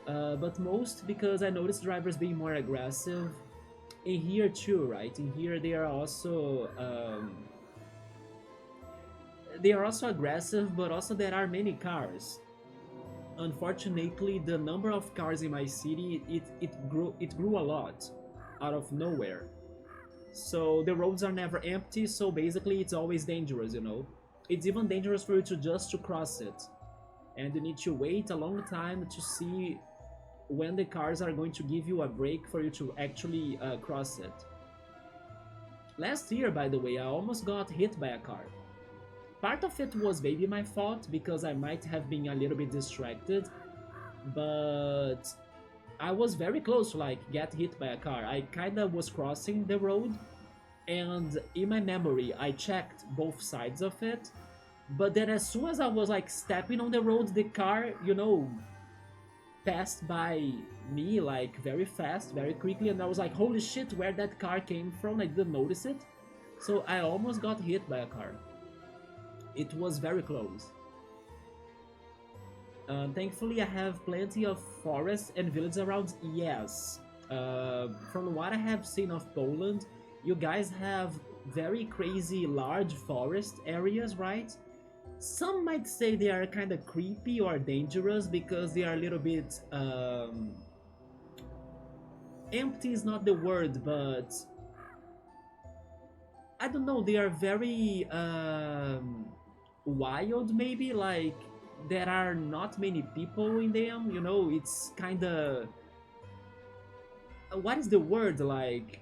But most because I noticed drivers being more aggressive. In here too, right? In here they are also aggressive, but also there are many cars. Unfortunately, the number of cars in my city it grew a lot out of nowhere. So the roads are never empty, so basically it's always dangerous, you know. It's even dangerous for you to just to cross it. And you need to wait a long time to see when the cars are going to give you a break for you to actually cross it. Last year, by the way, I almost got hit by a car. Part of it was maybe my fault because I might have been a little bit distracted, but I was very close to like get hit by a car. I kinda was crossing the road, and in my memory I checked both sides of it, but then as soon as I was like stepping on the road, the car, you know, passed by me like very fast, very quickly, and I was like, holy shit, where that car came from? I didn't notice it. So I almost got hit by a car. It was very close. Thankfully, I have plenty of forests and villages around. Yes. From what I have seen of Poland, you guys have very crazy large forest areas, right? Some might say they are kind of creepy or dangerous because they are a little bit empty is not the word, but I don't know. They are very wild, maybe like there are not many people in them. You know, it's kind of what is the word like?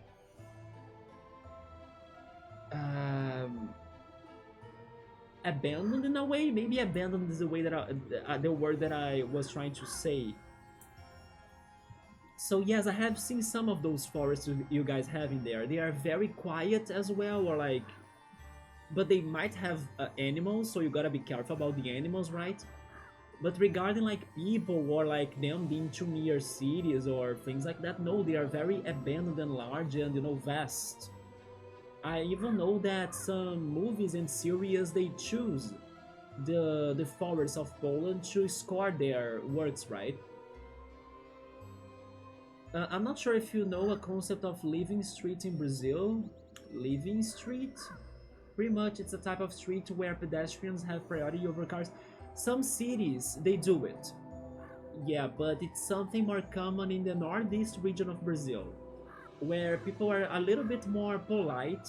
Um, Abandoned in a way. Maybe abandoned is the way that the word that I was trying to say. So yes, I have seen some of those forests you guys have in there. They are very quiet as well, or like, but they might have animals, so you gotta be careful about the animals, right? But regarding like people or like them being too near cities or things like that, no, they are very abandoned and large and vast. I even know that some movies and series they choose the forests of Poland to score their works, right? I'm not sure if you know a concept of living street in Brazil. Living street? Pretty much it's a type of street where pedestrians have priority over cars. Some cities they do it. Yeah, but it's something more common in the northeast region of Brazil, where people are a little bit more polite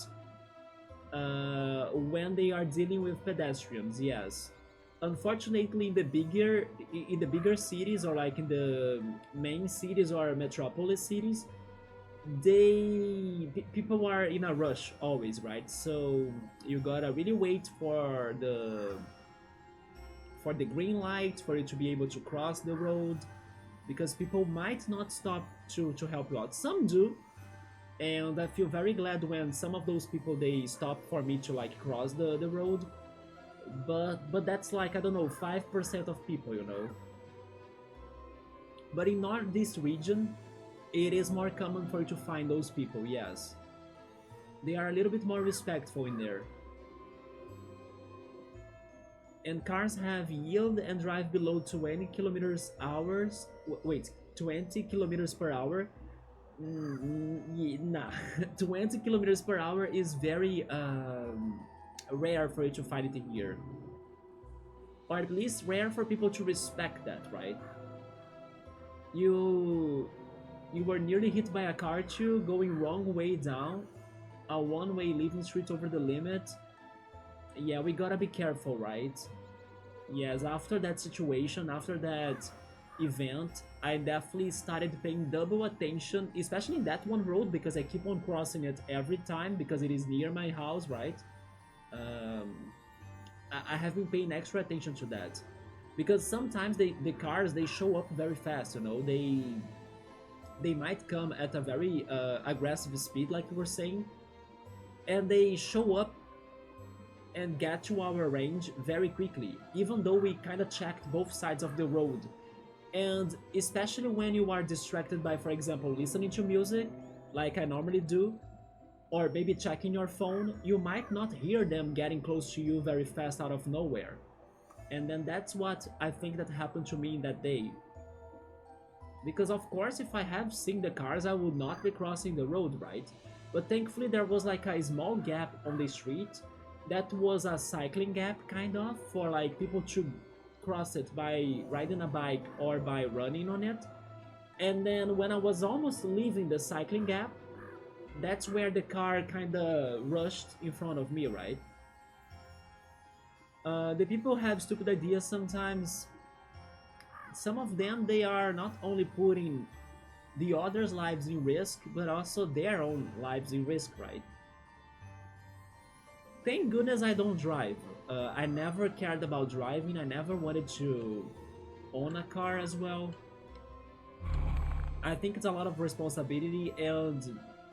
when they are dealing with pedestrians. Yes, unfortunately, in the bigger cities or like in the main cities or metropolis cities, people are in a rush always, right? So you gotta really wait for the green light for you to be able to cross the road because people might not stop to help you out. Some do, and I feel very glad when some of those people they stop for me to like cross the road. But that's like I don't know 5% of people, you know. But in northeast region, it is more common for you to find those people. Yes, they are a little bit more respectful in there. And cars have yield and drive below 20 kilometers hours. Wait, 20 kilometers per hour. Nah, 20 kilometers per hour is very rare for you to find it here, or at least rare for people to respect that, right? You you were nearly hit by a car too, going wrong way down a one-way leaving street over the limit. Yeah, we gotta be careful, right? Yes, after that situation, after that event, I definitely started paying double attention, especially in that one road because I keep on crossing it every time because it is near my house, right? Um, I have been paying extra attention to that because sometimes the cars they show up very fast, you know, they might come at a very aggressive speed, like you were saying, and they show up and get to our range very quickly, even though we kind of checked both sides of the road. And especially when you are distracted by, for example, listening to music, like I normally do, or maybe checking your phone, you might not hear them getting close to you very fast out of nowhere. And then that's what I think that happened to me in that day. Because of course, if I have seen the cars, I would not be crossing the road, right? But thankfully, there was like a small gap on the street that was a cycling gap, kind of, for like people to cross it by riding a bike or by running on it. And then when I was almost leaving the cycling gap, that's where the car kind of rushed in front of me, right? The people have stupid ideas sometimes. Some of them, they are not only putting the others' lives in risk, but also their own lives in risk, right? Thank goodness I don't drive. I never cared about driving. I never wanted to own a car as well. I think it's a lot of responsibility, and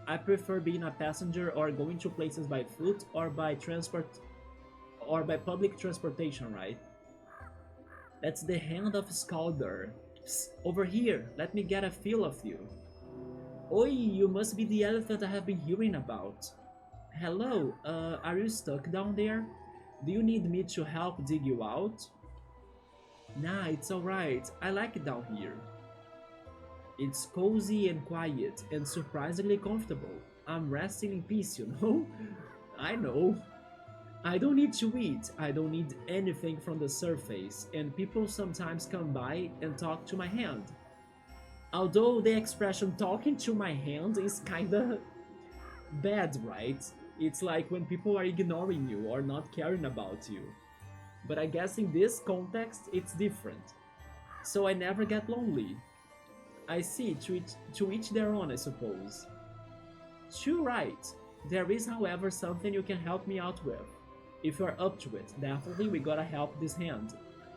I prefer being a passenger or going to places by foot or by transport or by public transportation, right? That's the hand of Scalder. Psst, over here, let me get a feel of you. Oi, you must be the elephant I have been hearing about. Hello, are you stuck down there? Do you need me to help dig you out? Nah, it's alright. I like it down here. It's cozy and quiet and surprisingly comfortable. I'm resting in peace, you know? I know. I don't need to eat, I don't need anything from the surface, and people sometimes come by and talk to my hand. Although the expression talking to my hand is kinda bad, right? It's like when people are ignoring you or not caring about you. but I guess in this context it's different. So I never get lonely. I see, to each their own, I suppose. Too right. There is, however, something you can help me out with. If you're up to it, definitely we gotta help this hand.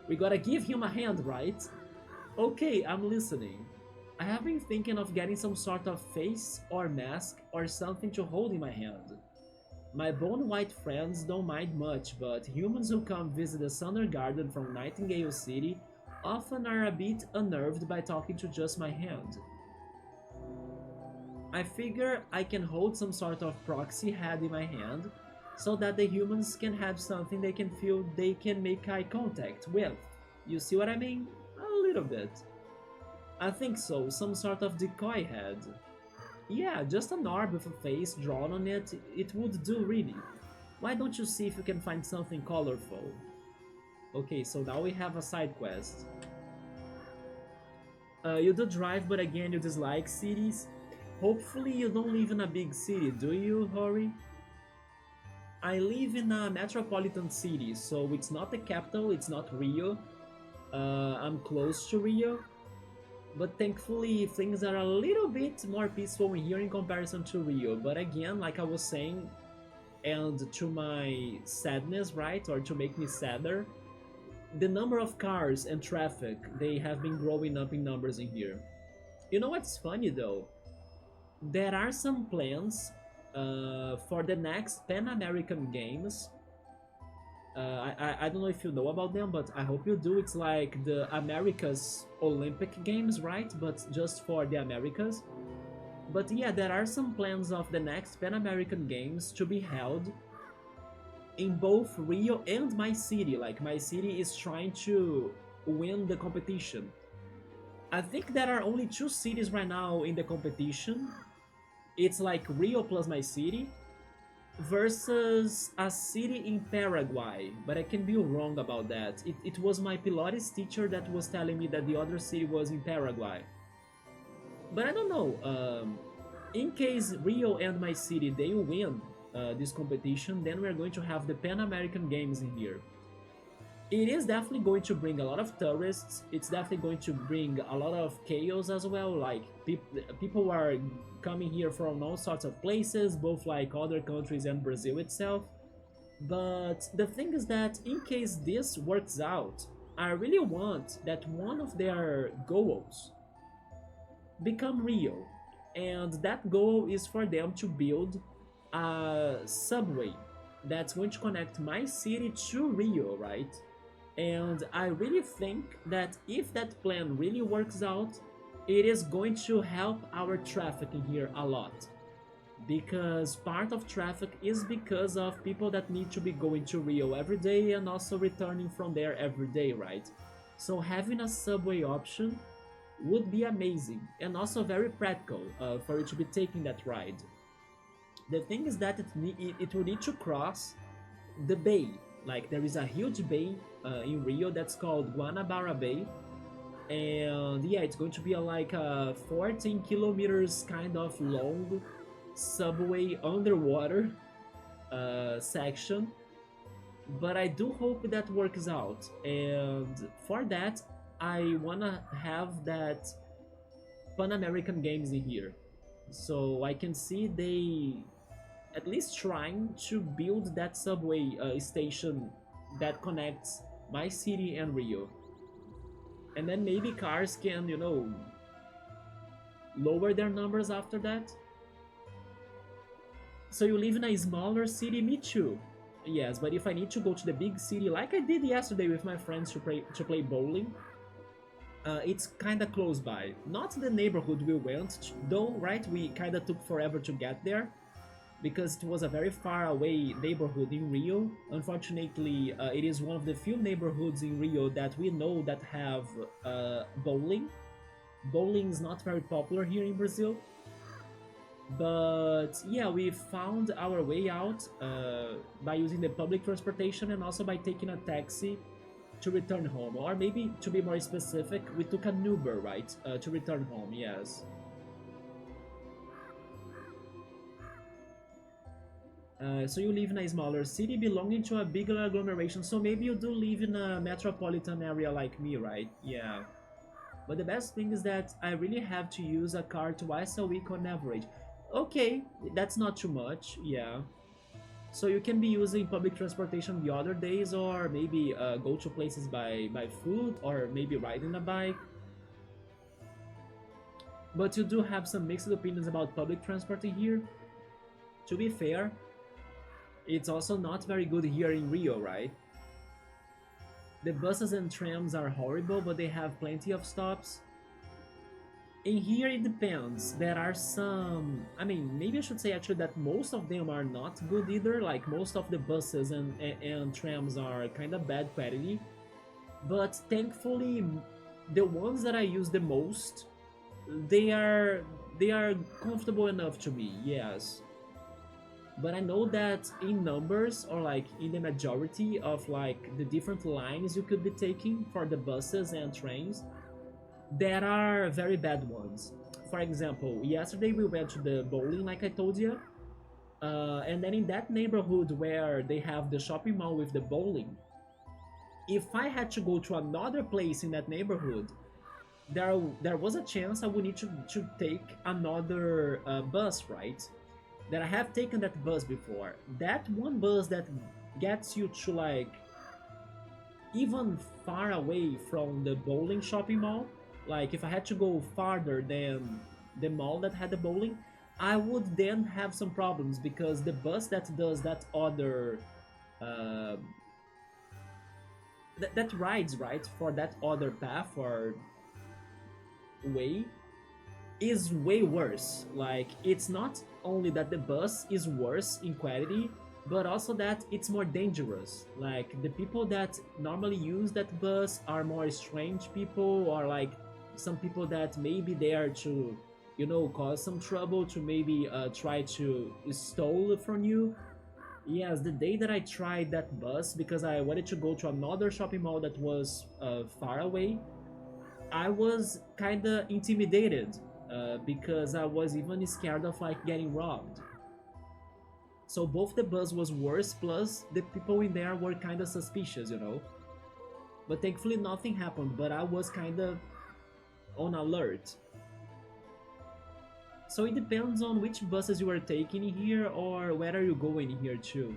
We gotta give him a hand, right? Okay, I'm listening. I have been thinking of getting some sort of face or mask or something to hold in my hand. My bone white friends don't mind much, but humans who come visit the Sundergarden from Nightingale City often are a bit unnerved by talking to just my hand. I figure I can hold some sort of proxy head in my hand so that the humans can have something they can feel they can make eye contact with. You see what I mean? A little bit. I think so, some sort of decoy head. Yeah, just an orb with a face drawn on it, it would do really. Why don't you see if you can find something colorful? Okay, so now we have a side quest. You do drive, but again you dislike cities. Hopefully you don't live in a big city, do you, Hori? I live in a metropolitan city, so it's not the capital, it's not Rio. I'm close to Rio, but thankfully things are a little bit more peaceful here in comparison to Rio. But again, like I was saying, and to my sadness, right, or to make me sadder, the number of cars and traffic, they have been growing up in numbers in here. You know what's funny though? There are some plans for the next Pan American Games. I don't know if you know about them, but I hope you do. It's like the America's Olympic Games, right? But just for the Americas. But yeah, there are some plans of the next Pan American Games to be held in both Rio and my city. Like, my city is trying to win the competition. I think there are only two cities right now in the competition. It's like Rio plus my city versus a city in Paraguay, but I can be wrong about that. It was my Pilates teacher that was telling me that the other city was in Paraguay. But I don't know. In case Rio and my city they win this competition, then we're going to have the Pan American Games in here. It is definitely going to bring a lot of tourists. It's definitely going to bring a lot of chaos as well. Like people are coming here from all sorts of places, both like other countries and Brazil itself. But the thing is that in case this works out, I really want that one of their goals become real. And that goal is for them to build a subway that's going to connect my city to Rio, right? And I really think that if that plan really works out, it is going to help our traffic in here a lot. Because part of traffic is because of people that need to be going to Rio every day and also returning from there every day, right? So having a subway option would be amazing and also very practical for you to be taking that ride. The thing is that it will need to cross the bay. Like, there is a huge bay in Rio that's called Guanabara Bay, and yeah, it's going to be like a 14 kilometers kind of long subway underwater section. But I do hope that works out, and for that I wanna have that Pan American Games in here, so I can see they at least trying to build that subway station that connects my city and Rio. And then maybe cars can, lower their numbers after that. So you live in a smaller city? Me too. Yes, but if I need to go to the big city, like I did yesterday with my friends to play bowling, it's kinda close by. Not the neighborhood we went, though, right? We kinda took forever to get there because it was a very far away neighborhood in Rio. Unfortunately, it is one of the few neighborhoods in Rio that we know that have bowling. Bowling is not very popular here in Brazil. But yeah, we found our way out by using the public transportation and also by taking a taxi to return home. Or maybe, to be more specific, we took an Uber, right, to return home, yes. So you live in a smaller city belonging to a bigger agglomeration. So maybe you do live in a metropolitan area like me, right? Yeah. But the best thing is that I really have to use a car twice a week on average. Okay, that's not too much, yeah. So you can be using public transportation the other days, or maybe go to places by foot, or maybe riding a bike. But you do have some mixed opinions about public transport in here. To be fair, it's also not very good here in Rio, right? The buses and trams are horrible, but they have plenty of stops. In here, it depends. There are some. I mean, maybe I should say actually that most of them are not good either. Like, most of the buses and trams are kind of bad quality. But thankfully, the ones that I use the most, they are they are comfortable enough to me. Yes, but I know that in numbers, or like in the majority of like the different lines you could be taking for the buses and trains, there are very bad ones. For example, yesterday we went to the bowling, like I told you, and then in that neighborhood where they have the shopping mall with the bowling, if I had to go to another place in that neighborhood, there was a chance I would need to take another bus, right? That I have taken that bus before. That one bus that gets you to like even far away from the bowling shopping mall. Like if I had to go farther than the mall that had the bowling, I would then have some problems because the bus that does that other uh, that rides right for that other path or way is way worse. Like, it's not only that the bus is worse in quality, but also that it's more dangerous. Like, the people that normally use that bus are more strange people, or like some people that maybe they are to, cause some trouble, to maybe try to steal from you. Yes, the day that I tried that bus because I wanted to go to another shopping mall that was far away, I was kind of intimidated because I was even scared of like getting robbed. So both the bus was worse, plus the people in there were kind of suspicious. But thankfully nothing happened. But I was kind of on alert. So it depends on which buses you are taking here or where are you going here too.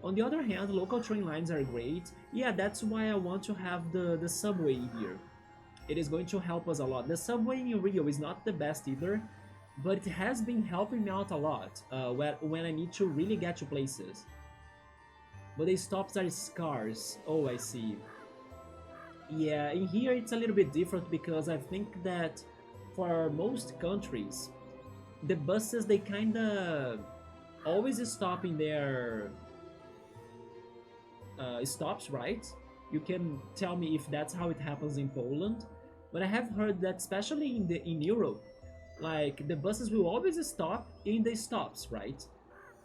On the other hand, local train lines are great. Yeah, that's why I want to have the subway here. It is going to help us a lot. The subway in Rio is not the best either, but it has been helping me out a lot when I need to really get to places. But the stops are scarce. Oh, I see. Yeah, in here it's a little bit different because I think that for most countries, the buses they kinda always stop in their stops, right? You can tell me if that's how it happens in Poland, but I have heard that especially in Europe, like the buses will always stop in the stops, right?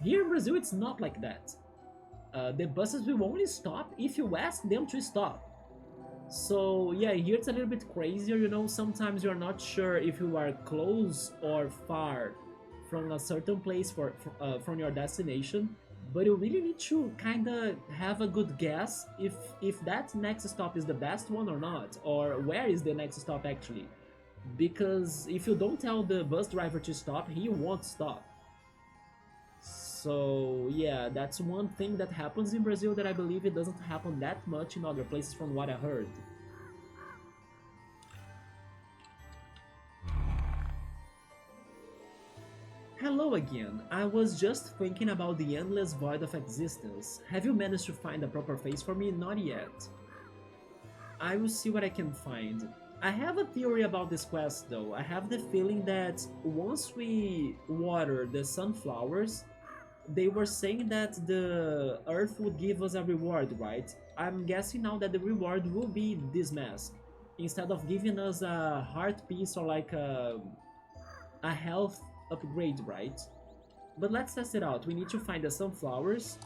Here in Brazil, it's not like that. The buses will only stop if you ask them to stop. So yeah, here it's a little bit crazier. Sometimes you're not sure if you are close or far from a certain place from your destination, but you really need to kind of have a good guess if that next stop is the best one or not, or where is the next stop actually. Because if you don't tell the bus driver to stop, he won't stop. So yeah, that's one thing that happens in Brazil that I believe it doesn't happen that much in other places from what I heard. Hello again. I was just thinking about the endless void of existence. Have you managed to find a proper face for me? Not yet. I will see what I can find. I have a theory about this quest though. I have the feeling that once we water the sunflowers, they were saying that the earth would give us a reward, right? I'm guessing now that the reward will be this mask. Instead of giving us a heart piece or like a health upgrade, right? But let's test it out. We need to find the sunflowers.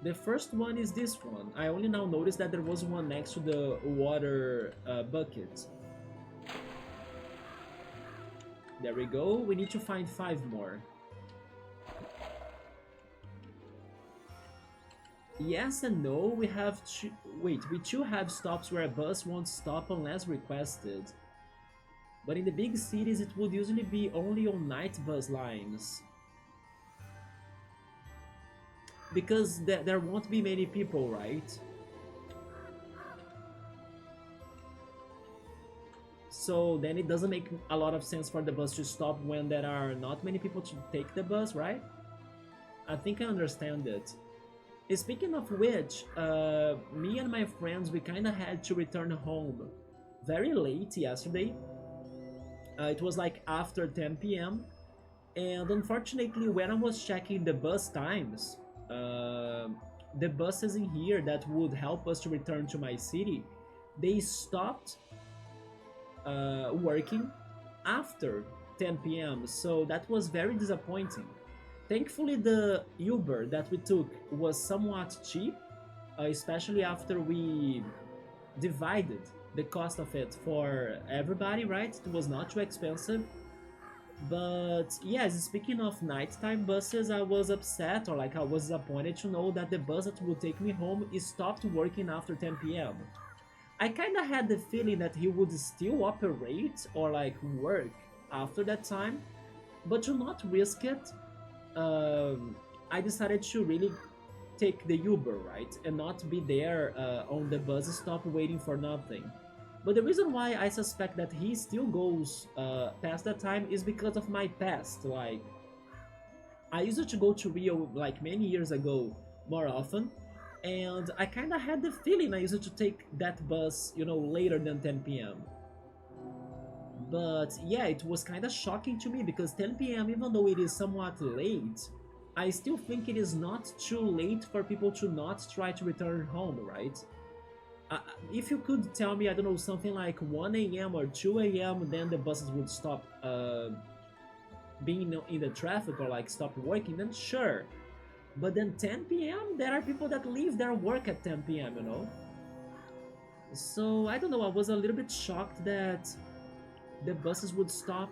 The first one is this one. I only now noticed that there was one next to the water bucket. There we go. We need to find 5 more. Yes and no. We have wait. We do have stops where a bus won't stop unless requested, but in the big cities it would usually be only on night bus lines because there won't be many people, right? So then it doesn't make a lot of sense for the bus to stop when there are not many people to take the bus, right? I think I understand it. Speaking of which, me and my friends, we kind of had to return home very late yesterday. It was like after 10 p.m. And unfortunately, when I was checking the bus times, uh, the buses in here that would help us to return to my city, they stopped working after 10 p.m. So that was very disappointing. Thankfully, the Uber that we took was somewhat cheap, especially after we divided the cost of it for everybody, right? It was not too expensive. But yes, speaking of nighttime buses, I was upset or like I was disappointed to know that the bus that would take me home is stopped working after 10 p.m. I kind of had the feeling that he would still operate or like work after that time, but to not risk it, I decided to really take the Uber, right, and not be there on the bus stop waiting for nothing. But the reason why I suspect that he still goes past that time is because of my past. Like, I used to go to Rio like many years ago more often, and I kind of had the feeling I used to take that bus, later than 10 p.m. But yeah, it was kind of shocking to me because 10 p.m., even though it is somewhat late, I still think it is not too late for people to not try to return home, right? Uh, if you could tell me, I don't know, something like 1 a.m. or 2 a.m., then the buses would stop being in the traffic or like stop working, then sure. But then 10 p.m., there are people that leave their work at 10 p.m., you know? So I don't know, I was a little bit shocked that the buses would stop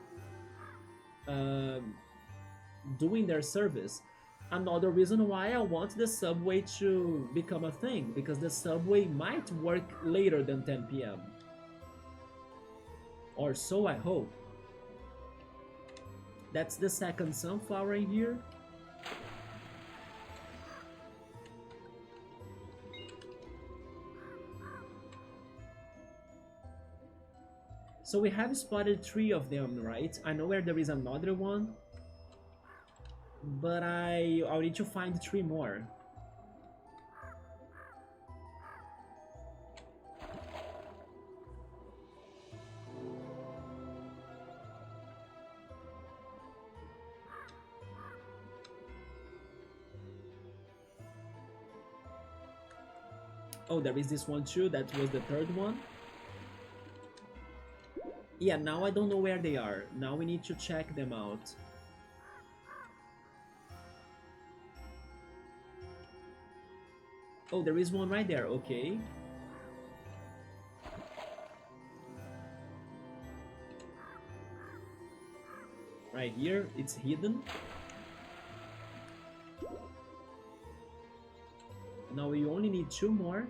um, doing their service. Another reason why I want the subway to become a thing, because the subway might work later than 10 p.m. Or so I hope. That's the second sunflower in here. So we have spotted three of them, right? I know where there is another one, but I'll need to find three more. Oh, there is this one too. That was the third one. Yeah, now I don't know where they are. Now we need to check them out. Oh, there is one right there. Okay. Right here, it's hidden. Now we only need two more.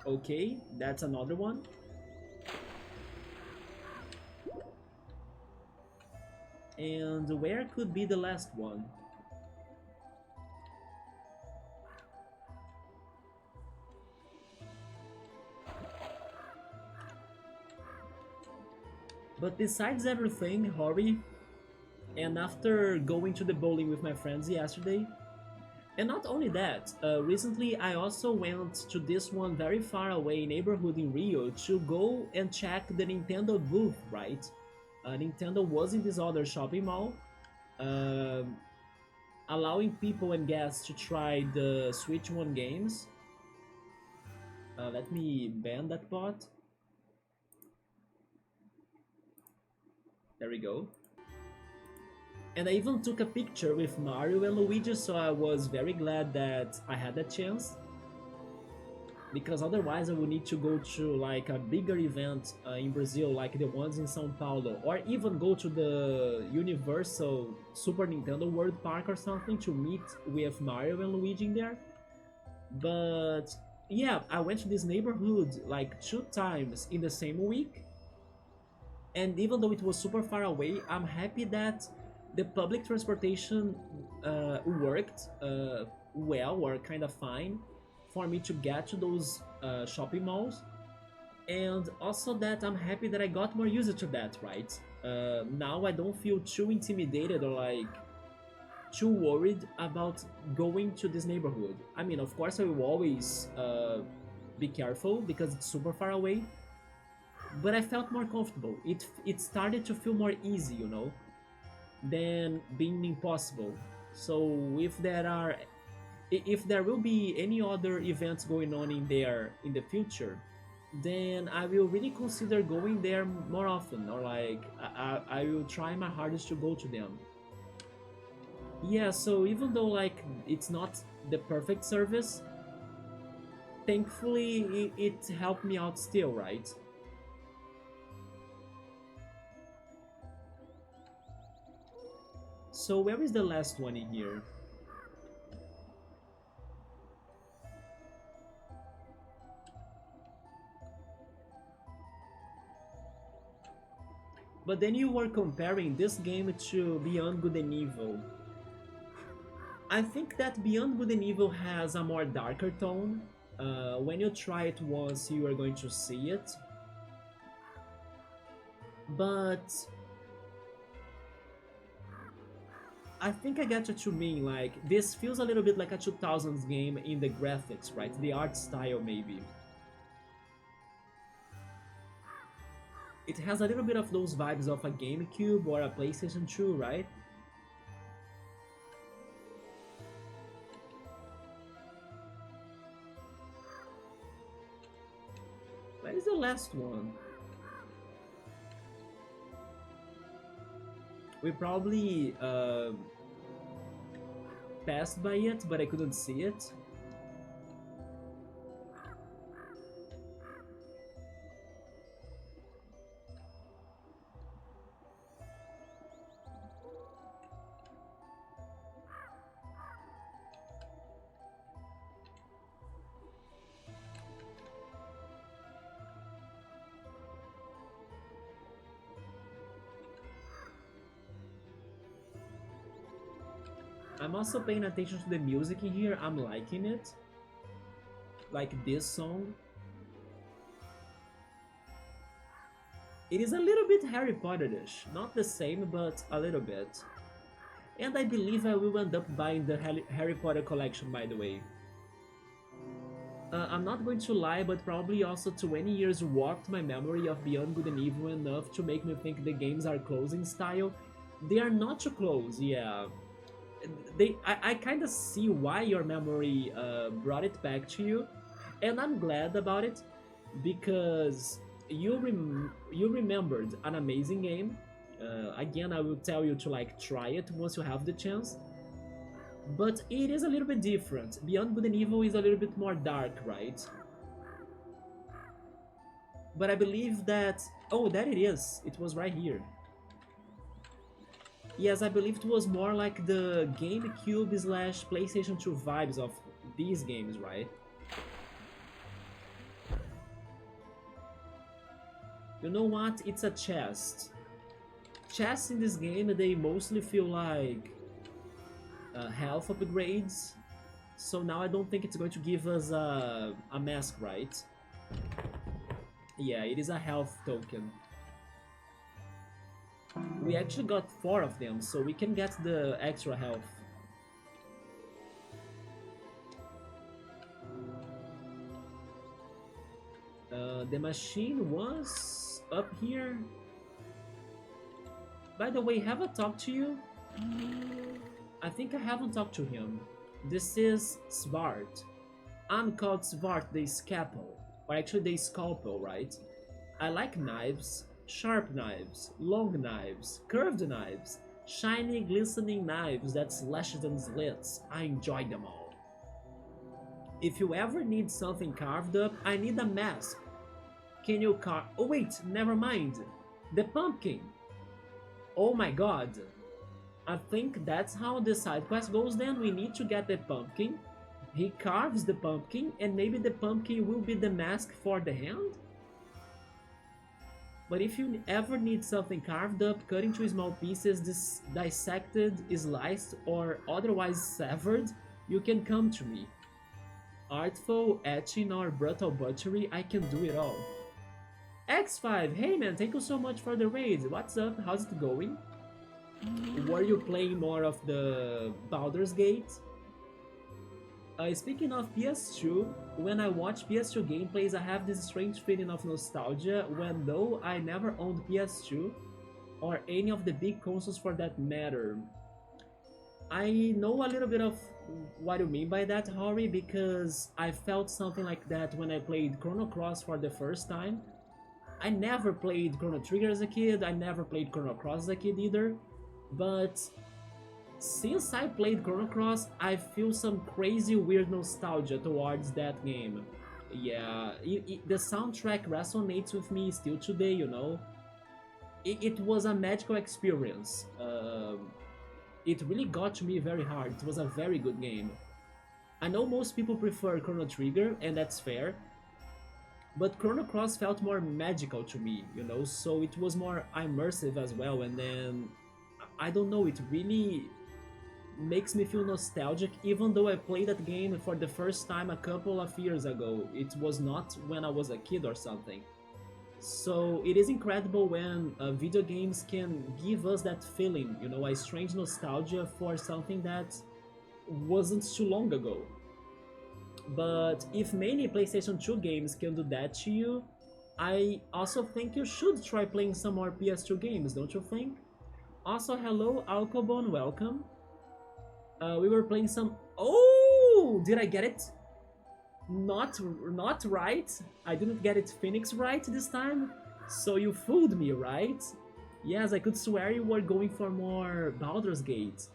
Okay, that's another one. And where could be the last one? But besides everything, Hori, and after going to the bowling with my friends yesterday, and not only that, recently I also went to this one very far away neighborhood in Rio to go and check the Nintendo booth, right? Nintendo was in this other shopping mall, um, allowing people and guests to try the Switch One games. Let me ban that bot. There we go. And I even took a picture with Mario and Luigi, so I was very glad that I had that chance. because otherwise I would need to go to like a bigger event in Brazil, like the ones in São Paulo, or even go to the Universal Super Nintendo World Park or something to meet with Mario and Luigi in there. But yeah, I went to this neighborhood like 2 times in the same week, and even though it was super far away, I'm happy that the public transportation worked well or kind of fine for me to get to those shopping malls, and also that I'm happy that I got more used to that, right? Now I don't feel too intimidated or like too worried about going to this neighborhood. I mean, of course, I will always be careful because it's super far away, but I felt more comfortable. It started to feel more easy, you know, than being impossible. So if there will be any other events going on in there in the future, then I will really consider going there more often, or like I will try my hardest to go to them. Yeah, so even though like it's not the perfect service, thankfully it helped me out still, right? So where is the last one in here? But then you were comparing this game to Beyond Good and Evil. I think that Beyond Good and Evil has a more darker tone. When you try it once, you are going to see it. But I think I get what you mean. Like, this feels a little bit like a 2000s game in the graphics, right? The art style, maybe. It has a little bit of those vibes of a GameCube or a PlayStation 2, right? Where is the last one? We probably passed by it, but I couldn't see it. I'm also paying attention to the music in here. I'm liking it. Like this song. It is a little bit Harry Potter-ish. Not the same, but a little bit. And I believe I will end up buying the Harry Potter collection, by the way. I'm not going to lie, but probably also 20 years warped my memory of Beyond Good and Evil enough to make me think the games are close in style. They are not too close, yeah. I kind of see why your memory brought it back to you, and I'm glad about it because you remembered an amazing game. Again, I will tell you to like try it once you have the chance. But it is a little bit different. Beyond Good and Evil is a little bit more dark, right? But I believe that... Oh, there it is. It was right here. Yes, I believe it was more like the GameCube slash PlayStation 2 vibes of these games, right? You know what? It's a chest. Chests in this game, they mostly feel like health upgrades. So now I don't think it's going to give us a mask, right? Yeah, it is a health token. We actually got 4 of them, so we can get the extra health. The machine was up here. By the way, have I talked to you? I think I haven't talked to him. This is Svart. I'm called Svart the Scalpel, or actually the Scalpel, right? I like knives, sharp knives, long knives, curved knives, shiny glistening knives that slashes and slits. I enjoy them all. If you ever need something carved up, I need a mask. Can you carve... Oh wait, never mind. The pumpkin. Oh my god. I think that's how the side quest goes then. We need to get the pumpkin. He carves the pumpkin and maybe the pumpkin will be the mask for the hand? But if you ever need something carved up, cut into small pieces, dissected, sliced, or otherwise severed, you can come to me. Artful, etching, or brutal butchery, I can do it all. X5, hey man, thank you so much for the raid. What's up? How's it going? Were you playing more of the Baldur's Gate? Speaking of PS2, when I watch PS2 gameplays, I have this strange feeling of nostalgia when though I never owned PS2 or any of the big consoles for that matter. I know a little bit of what you mean by that, Hori, because I felt something like that when I played Chrono Cross for the first time. I never played Chrono Trigger as a kid, I never played Chrono Cross as a kid either, but since I played Chrono Cross, I feel some crazy weird nostalgia towards that game. Yeah, the soundtrack resonates with me still today, you know. It was a magical experience. It really got to me very hard. It was a very good game. I know most people prefer Chrono Trigger, and that's fair. But Chrono Cross felt more magical to me, you know, so it was more immersive as well, and then... I don't know, it really makes me feel nostalgic, even though I played that game for the first time a couple of years ago. It was not when I was a kid or something. So it is incredible when video games can give us that feeling, you know, a strange nostalgia for something that wasn't too long ago. But if many PlayStation 2 games can do that to you, I also think you should try playing some more PS2 games, don't you think? Also, hello, Alcobon, welcome. We were playing some... Oh! Did I get it? Not right. I didn't get it Phoenix right this time. So you fooled me, right? Yes, I could swear you were going for more Baldur's Gate.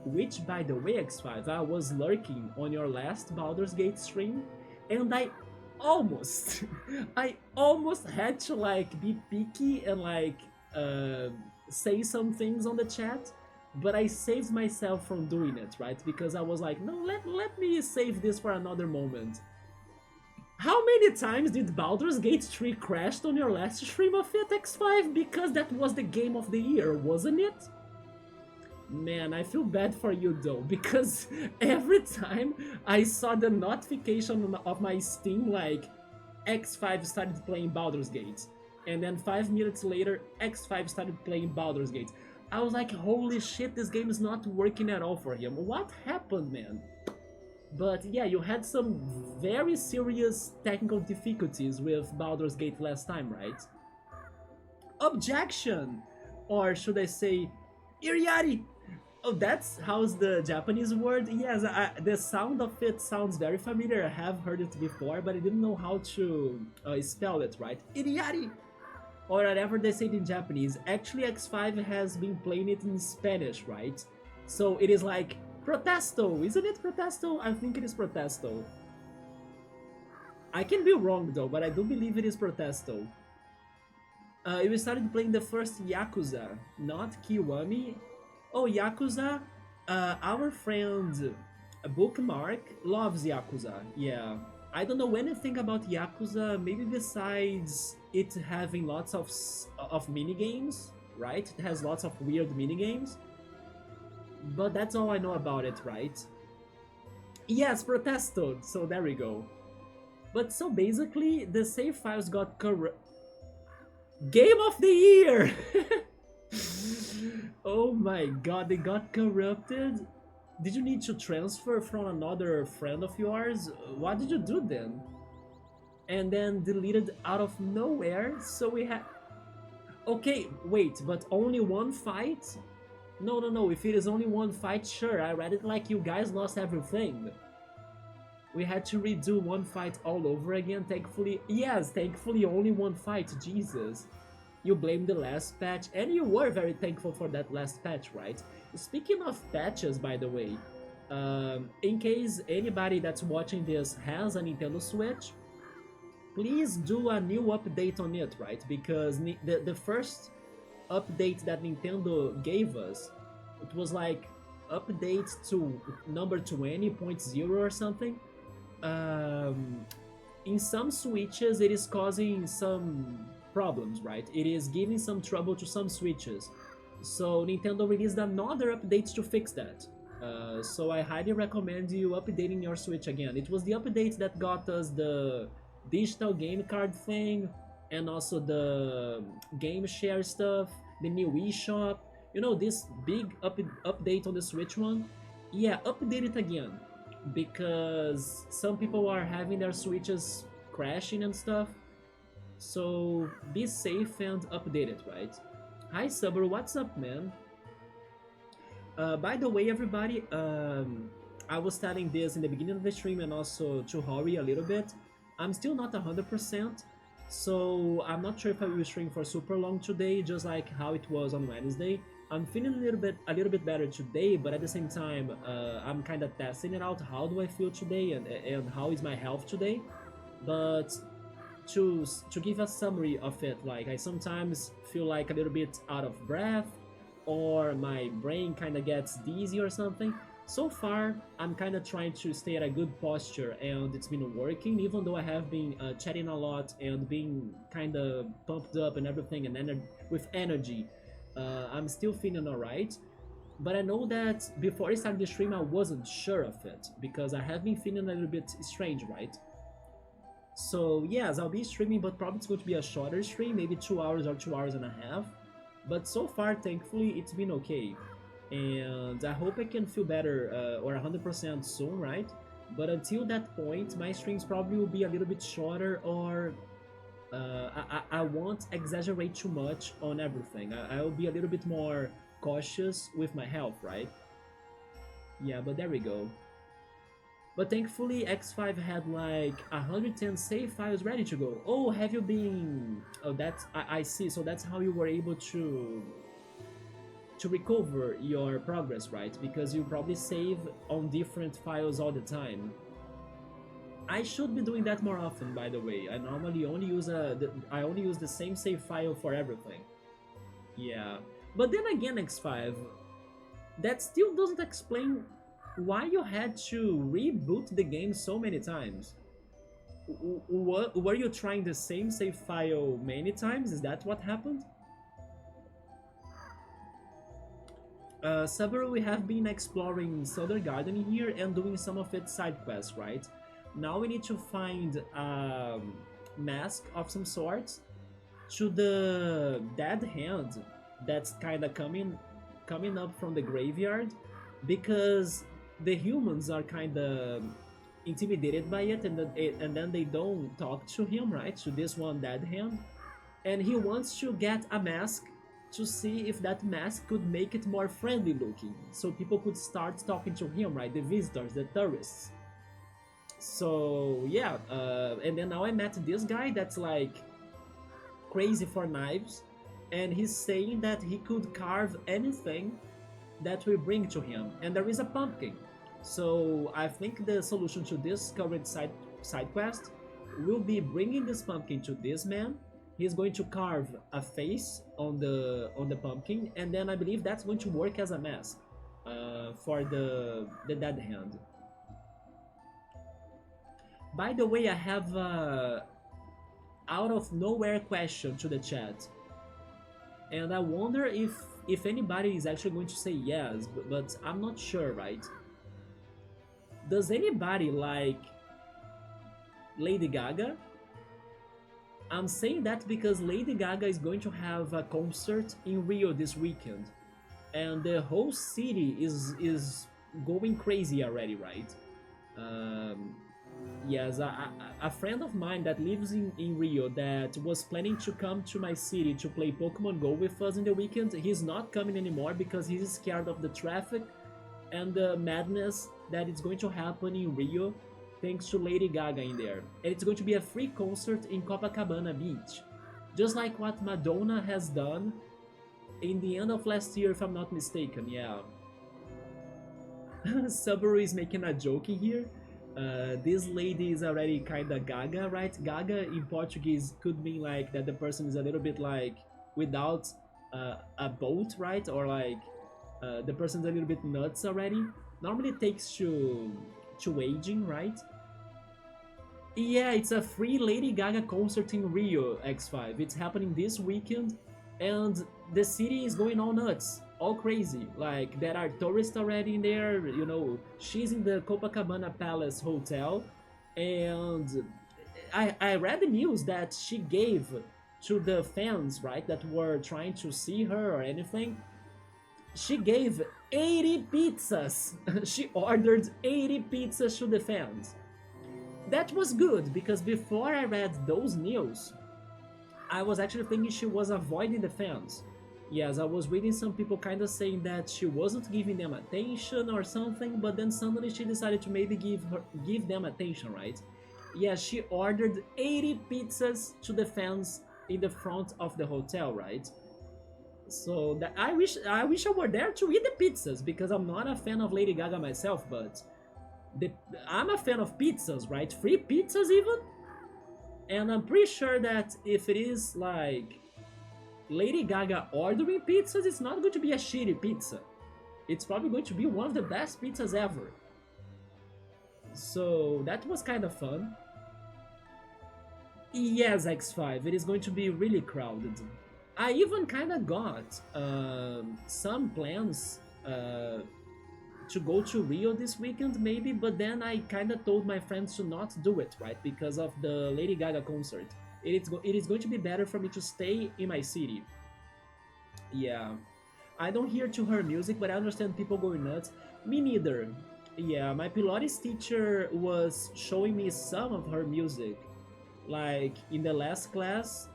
Which, by the way, X5, I was lurking on your last Baldur's Gate stream, and I almost had to like be picky and like say some things on the chat, but I saved myself from doing it, right? Because I was like, no, let me save this for another moment. How many times did Baldur's Gate 3 crashed on your last stream of it, X5? Because that was the game of the year, wasn't it? Man, I feel bad for you though, because every time I saw the notification of my Steam, like, X5 started playing Baldur's Gate, and then 5 minutes later, X5 started playing Baldur's Gate. I was like, holy shit, this game is not working at all for him. What happened, man? But yeah, you had some very serious technical difficulties with Baldur's Gate last time, right? Objection! Or should I say, Iriari! Oh, that's how's the Japanese word? Yes, the sound of it sounds very familiar. I have heard it before, but I didn't know how to spell it, right? Iriari! Or whatever they say it in Japanese. Actually, X5 has been playing it in Spanish, right? So it is like, Protesto! Isn't it Protesto? I think it is Protesto. I can be wrong though, but I do believe it is Protesto. We started playing the first Yakuza, not Kiwami. Oh, Yakuza, our friend Bookmark loves Yakuza, yeah. I don't know anything about Yakuza, maybe besides it having lots of minigames, right? It has lots of weird minigames. But that's all I know about it, right? Yes, Protesto, so there we go. But so basically, the save files got corrupt. Game of the Year! Oh my god, they got corrupted? Did you need to transfer from another friend of yours? What did you do then? And then deleted out of nowhere, so we had... Okay, wait, but only one fight? No, if it is only one fight, sure, I read it like you guys lost everything. We had to redo one fight all over again, thankfully. Yes, thankfully only one fight, Jesus. You blamed the last patch, and you were very thankful for that last patch, right? Speaking of patches, by the way, In case anybody that's watching this has a Nintendo Switch, please do a new update on it, right? Because the first update that Nintendo gave us, it was like update to number 20.0 or something. Um, in some switches, it is causing some problems, right? It is giving some trouble to some switches. So Nintendo released another update to fix that. So I highly recommend you updating your Switch again. It was the update that got us the digital game card thing, and also the game share stuff, the new eShop. You know, this big update on the Switch one. Yeah, update it again, because some people are having their Switches crashing and stuff. So be safe and update it, right? Hi Suber, what's up, man? By the way, everybody, I was telling this in the beginning of the stream and also to hurry a little bit. I'm still not 100%, so I'm not sure if I will stream for super long today, just like how it was on Wednesday. I'm feeling a little bit better today, but at the same time, I'm kind of testing it out. How do I feel today, and how is my health today? But to give a summary of it, like I sometimes feel like a little bit out of breath, or my brain kind of gets dizzy or something. So far, I'm kind of trying to stay at a good posture, and it's been working, even though I have been chatting a lot and being kind of pumped up and everything, and with energy. I'm still feeling alright, but I know that before I started the stream, I wasn't sure of it, because I have been feeling a little bit strange, right? So yes, I'll be streaming, but probably it's going to be a shorter stream, maybe 2 hours or 2 hours and a half. But so far, thankfully, it's been okay. And I hope I can feel better or 100% soon, right? But until that point, my streams probably will be a little bit shorter, or I won't exaggerate too much on everything. I will be a little bit more cautious with my health, right? Yeah, but there we go. But thankfully, X5 had like 110 save files ready to go. Oh, have you been? Oh, that's I see. So that's how you were able to recover your progress, right? Because you probably save on different files all the time. I should be doing that more often, by the way. I normally only use I only use the same save file for everything. Yeah, but then again, X5, that still doesn't explain why you had to reboot the game so many times. Were you trying the same save file many times? Is that what happened? Several we have been exploring Sundergarden here and doing some of its side quests, right? Now we need to find a mask of some sort to the dead hand that's kind of coming up from the graveyard, because the humans are kind of intimidated by it, and then they don't talk to him, right? To this one dead hand, and he wants to get a mask to see if that mask could make it more friendly looking, so people could start talking to him, right? The visitors, the tourists. So yeah, and then now I met this guy that's like crazy for knives, and he's saying that he could carve anything that we bring to him, and there is a pumpkin. So I think the solution to this current side quest will be bringing this pumpkin to this man. He's going to carve a face on the pumpkin, and then I believe that's going to work as a mask for the dead hand. By the way, I have a out of nowhere question to the chat, and I wonder if anybody is actually going to say yes, but I'm not sure, right? Does anybody like Lady Gaga? I'm saying that because Lady Gaga is going to have a concert in Rio this weekend, and the whole city is going crazy already, right? Um, yes, a friend of mine that lives in Rio that was planning to come to my city to play Pokemon Go with us in the weekend, he's not coming anymore because he's scared of the traffic and the madness that is going to happen in Rio thanks to Lady Gaga in there. And it's going to be a free concert in Copacabana Beach, just like what Madonna has done in the end of last year, if I'm not mistaken. Yeah. Subaru is making a joke here. This lady is already kinda gaga, right? Gaga in Portuguese could mean like that the person is a little bit like without a boat, right? Or like the person's a little bit nuts already. Normally it takes to aging, right? Yeah, it's a free Lady Gaga concert in Rio, X5. It's happening this weekend, and the city is going all nuts, all crazy. Like, there are tourists already in there, you know, she's in the Copacabana Palace Hotel, and I read the news that she gave to the fans, right, that were trying to see her or anything. She gave 80 pizzas. She ordered 80 pizzas to the fans. That was good because before I read those news, I was actually thinking she was avoiding the fans. Yes, I was reading some people kind of saying that she wasn't giving them attention or something, but then suddenly she decided to maybe give them attention, right? Yeah, she ordered 80 pizzas to the fans in the front of the hotel, right? So that I wish I were there to eat the pizzas because I'm not a fan of Lady Gaga myself, but the, I'm a fan of pizzas, right? Free pizzas even, and I'm pretty sure that if it is like Lady Gaga ordering pizzas, it's not going to be a shitty pizza. It's probably going to be one of the best pizzas ever. So that was kind of fun. Yes, X5, it is going to be really crowded. I even kind of got some plans to go to Rio this weekend, maybe, but then I kind of told my friends to not do it, right? Because of the Lady Gaga concert. It is going to be better for me to stay in my city. Yeah. I don't hear to her music, but I understand people going nuts. Me neither. Yeah, my Pilates teacher was showing me some of her music. Like in the last class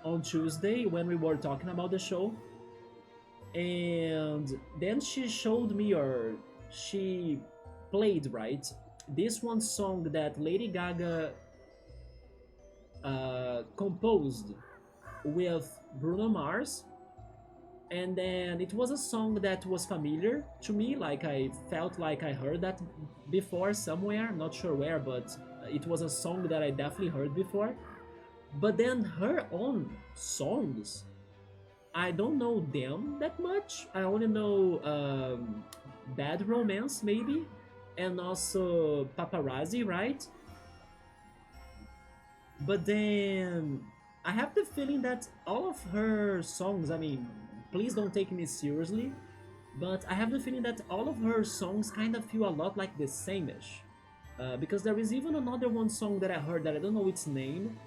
on Tuesday when we were talking about the show. And then she showed me, or she played, right, this one song that Lady Gaga composed with Bruno Mars, and then it was a song that was familiar to me, like I felt like I heard that before somewhere, not sure where, but it was a song that I definitely heard before. But then her own songs, I don't know them that much. I only know Bad Romance, maybe, and also Paparazzi, right? But then I have the feeling that all of her songs, I mean, please don't take me seriously, but I have the feeling that all of her songs kind of feel a lot like the same-ish. Because there is even another one song that I heard that I don't know its name,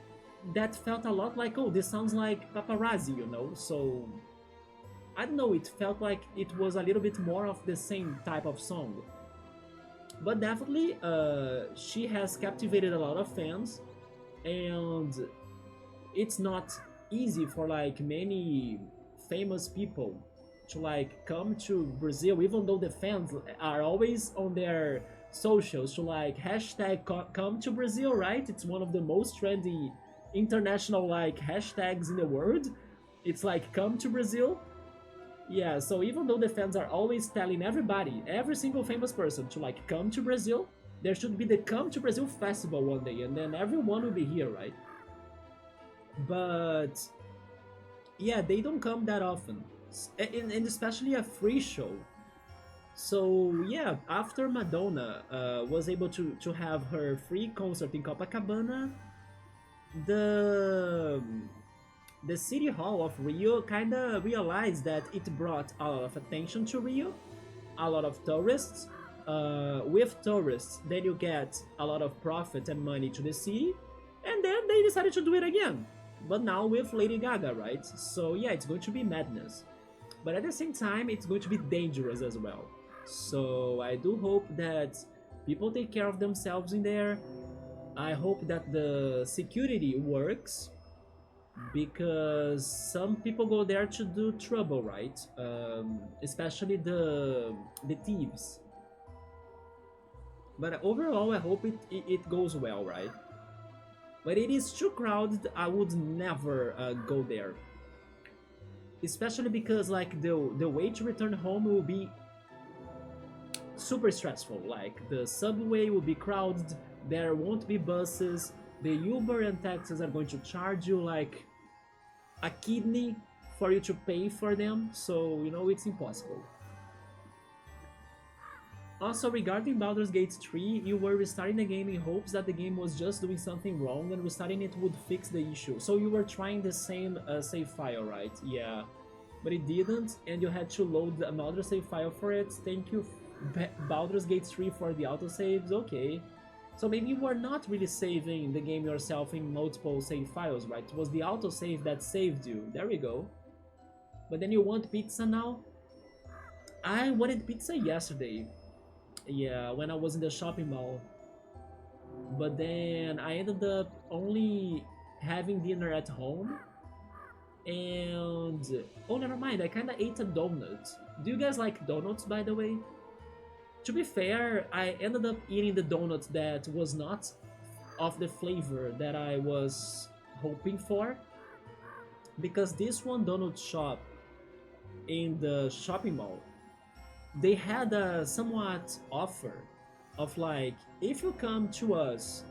that felt a lot like, oh, this sounds like Paparazzi, you know? So, I don't know, it felt like it was a little bit more of the same type of song. But definitely, she has captivated a lot of fans, and it's not easy for like many famous people to like come to Brazil, even though the fans are always on their socials to like hashtag come to Brazil, right? It's one of the most trendy international like hashtags in the world. It's like come to Brazil. Yeah, so even though the fans are always telling everybody, every single famous person to like come to Brazil, there should be the Come to Brazil festival one day, and then everyone will be here, right? But yeah, they don't come that often, and especially a free show. So yeah, after Madonna was able to have her free concert in Copacabana, the the city hall of Rio kind of realized that it brought a lot of attention to Rio, a lot of tourists. With tourists, then you get a lot of profit and money to the city, and then they decided to do it again. But now with Lady Gaga, right? So yeah, it's going to be madness. But at the same time, it's going to be dangerous as well. So I do hope that people take care of themselves in there. I hope that the security works because some people go there to do trouble, right? Especially the thieves. But overall, I hope it goes well, right? But it is too crowded. I would never go there, especially because like the way to return home will be super stressful. Like the subway will be crowded, there won't be buses, the Uber and taxis are going to charge you like a kidney for you to pay for them, so it's impossible. Also, regarding Baldur's Gate 3, you were restarting the game in hopes that the game was just doing something wrong and restarting it would fix the issue. So you were trying the same save file, right? Yeah. But it didn't, and you had to load another save file for it. Thank you, Baldur's Gate 3, for the autosaves. Okay. So maybe you were not really saving the game yourself in multiple save files, right? It was the autosave that saved you. There we go. But then you want pizza now? I wanted pizza yesterday. Yeah, when I was in the shopping mall. But then I ended up only having dinner at home. And oh, never mind, I kinda ate a donut. Do you guys like donuts, by the way? To be fair, I ended up eating the donut that was not of the flavor that I was hoping for. Because this one donut shop in the shopping mall, they had a somewhat offer of like, if you come to us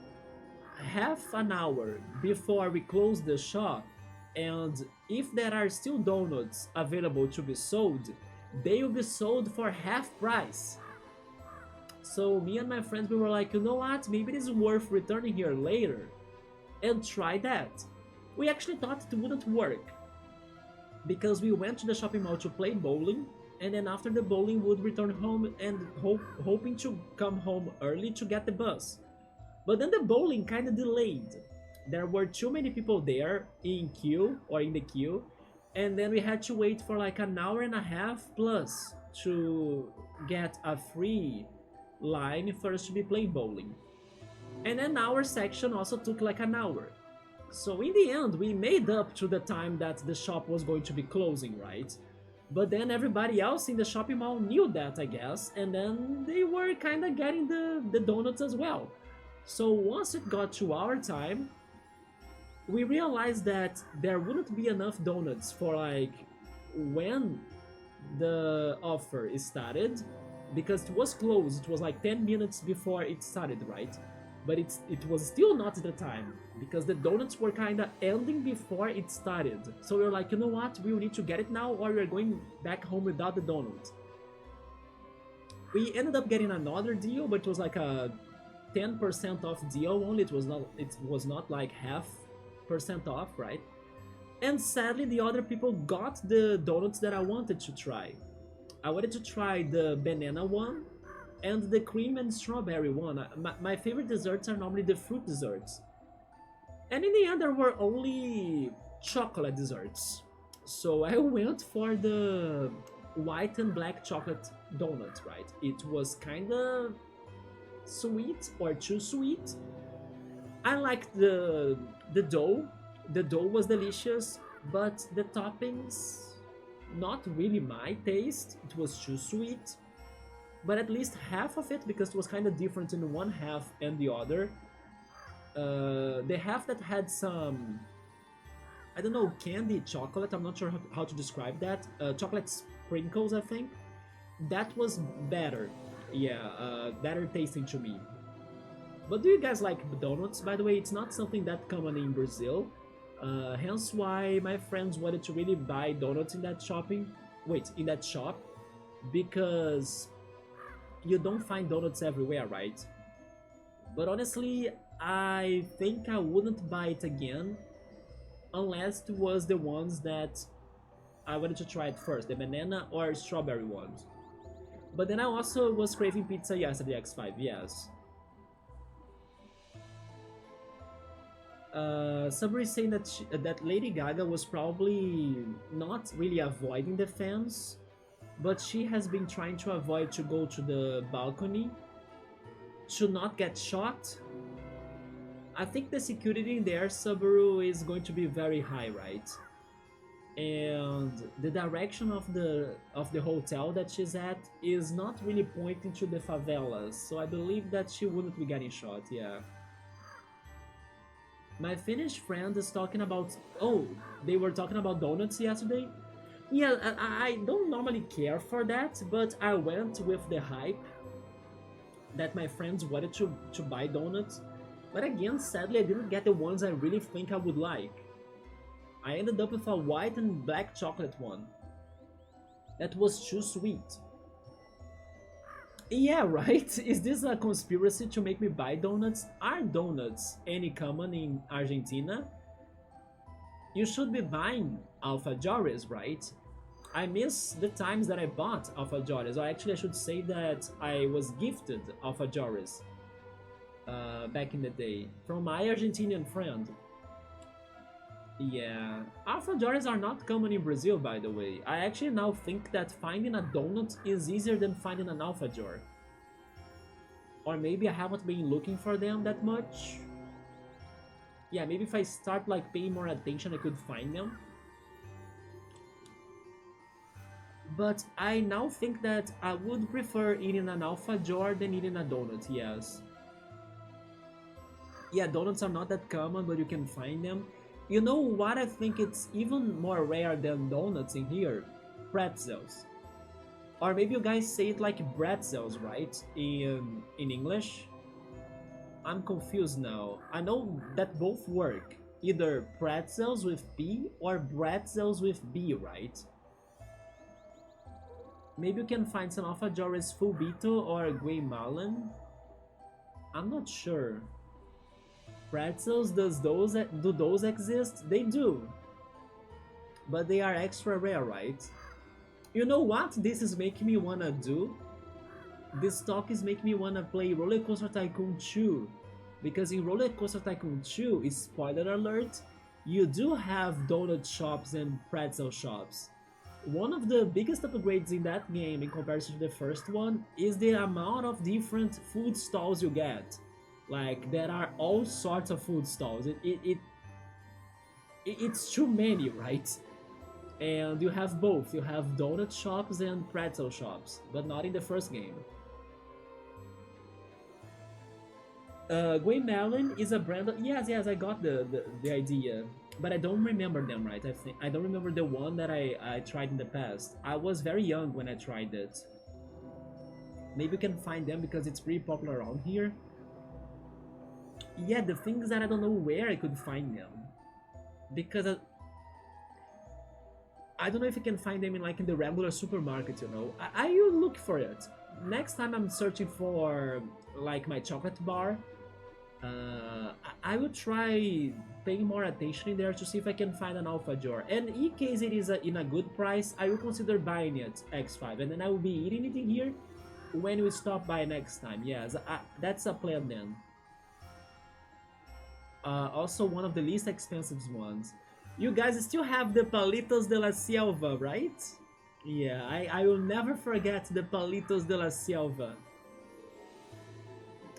half an hour before we close the shop, and if there are still donuts available to be sold, they will be sold for half price. So me and my friends, we were like, you know what, maybe it is worth returning here later and try that. We actually thought it wouldn't work, because we went to the shopping mall to play bowling, and then after the bowling would return home and hoping to come home early to get the bus. But then the bowling kind of delayed. There were too many people there in the queue, and then we had to wait for like an hour and a half plus to get a free line for us to be playing bowling. And then our section also took like an hour. So in the end, we made up to the time that the shop was going to be closing, right? But then everybody else in the shopping mall knew that, I guess, and then they were kind of getting the donuts as well. So once it got to our time, we realized that there wouldn't be enough donuts for like when the offer started, because it was closed. It was like 10 minutes before it started, right? But it was still not the time, because the donuts were kind of ending before it started. So we were like, you know what, we will need to get it now, or we're going back home without the donut. We ended up getting another deal, but it was like a 10% off deal only. It was not like half percent off, right? And sadly, the other people got the donuts that I wanted to try. I wanted to try the banana one and the cream and strawberry one. My favorite desserts are normally the fruit desserts. And in the end, there were only chocolate desserts. So I went for the white and black chocolate donut, right? It was kind of sweet or too sweet. I liked the dough. The dough was delicious, but the toppings, not really my taste. It was too sweet. But at least half of it, because it was kind of different in one half and the other. The half that had some, I don't know, candy chocolate, I'm not sure how to describe that. Chocolate sprinkles, I think. That was better. Yeah, better tasting to me. But do you guys like donuts? By the way, it's not something that common in Brazil. Hence why my friends wanted to really buy donuts in that in that shop. Because you don't find donuts everywhere, right? But honestly, I think I wouldn't buy it again unless it was the ones that I wanted to try it first, the banana or strawberry ones. But then I also was craving pizza yesterday, X5, yes. Somebody saying that Lady Gaga was probably not really avoiding the fans, but she has been trying to avoid to go to the balcony to not get shot. I think the security in there, Subaru, is going to be very high, right? And the direction of the hotel that she's at is not really pointing to the favelas, so I believe that she wouldn't be getting shot, yeah. My Finnish friend is talking about... Oh, they were talking about donuts yesterday? Yeah, I don't normally care for that, but I went with the hype. that my friends wanted to buy donuts. But again, sadly, I didn't get the ones I really think I would like. I ended up with a white and black chocolate one. That was too sweet. Yeah, right? Is this a conspiracy to make me buy donuts? Are donuts any common in Argentina? You should be buying alfajores, right? I miss the times that I bought alfajores, or actually I should say that I was gifted alfajores back in the day from my Argentinian friend. Yeah, alfajores are not common in Brazil, by the way. I actually now think that finding a donut is easier than finding an alfajor. Or maybe I haven't been looking for them that much. Yeah, maybe if I start like paying more attention, I could find them. But I now think that I would prefer eating an alfajor than eating a donut, yes. Yeah, donuts are not that common, but you can find them. You know what I think it's even more rare than donuts in here? Pretzels. Or maybe you guys say it like pretzels, right? In English? I'm confused now. I know that both work. Either pretzels with P or pretzels with B, right? Maybe you can find some alfajores fulbito or guaymalan. I'm not sure. Pretzels, do those exist? They do. But they are extra rare, right? You know what this is making me wanna do? This talk is making me wanna play Roller Coaster Tycoon 2. Because in Roller Coaster Tycoon 2, spoiler alert, you do have donut shops and pretzel shops. One of the biggest upgrades in that game in comparison to the first one is the amount of different food stalls you get. Like, there are all sorts of food stalls. It's too many, right? And you have both. You have donut shops and pretzel shops, but not in the first game. Guaymalin is a brand of, yes, I got the idea, but I don't remember them, right? I don't remember the one that I tried in the past. I was very young when I tried it. Maybe you can find them because it's pretty popular around here. Yeah, the thing is that I don't know where I could find them. Because I don't know if you can find them in the regular supermarket, you know. I will look for it. Next time I'm searching for like my chocolate bar, I will try paying more attention in there to see if I can find an alfajor. And in case it is in a good price, I will consider buying it X5, and then I will be eating it in here when we stop by next time. Yes, that's a plan then. Also one of the least expensive ones. You guys still have the Palitos de la Selva, right? Yeah, I will never forget the Palitos de la Selva.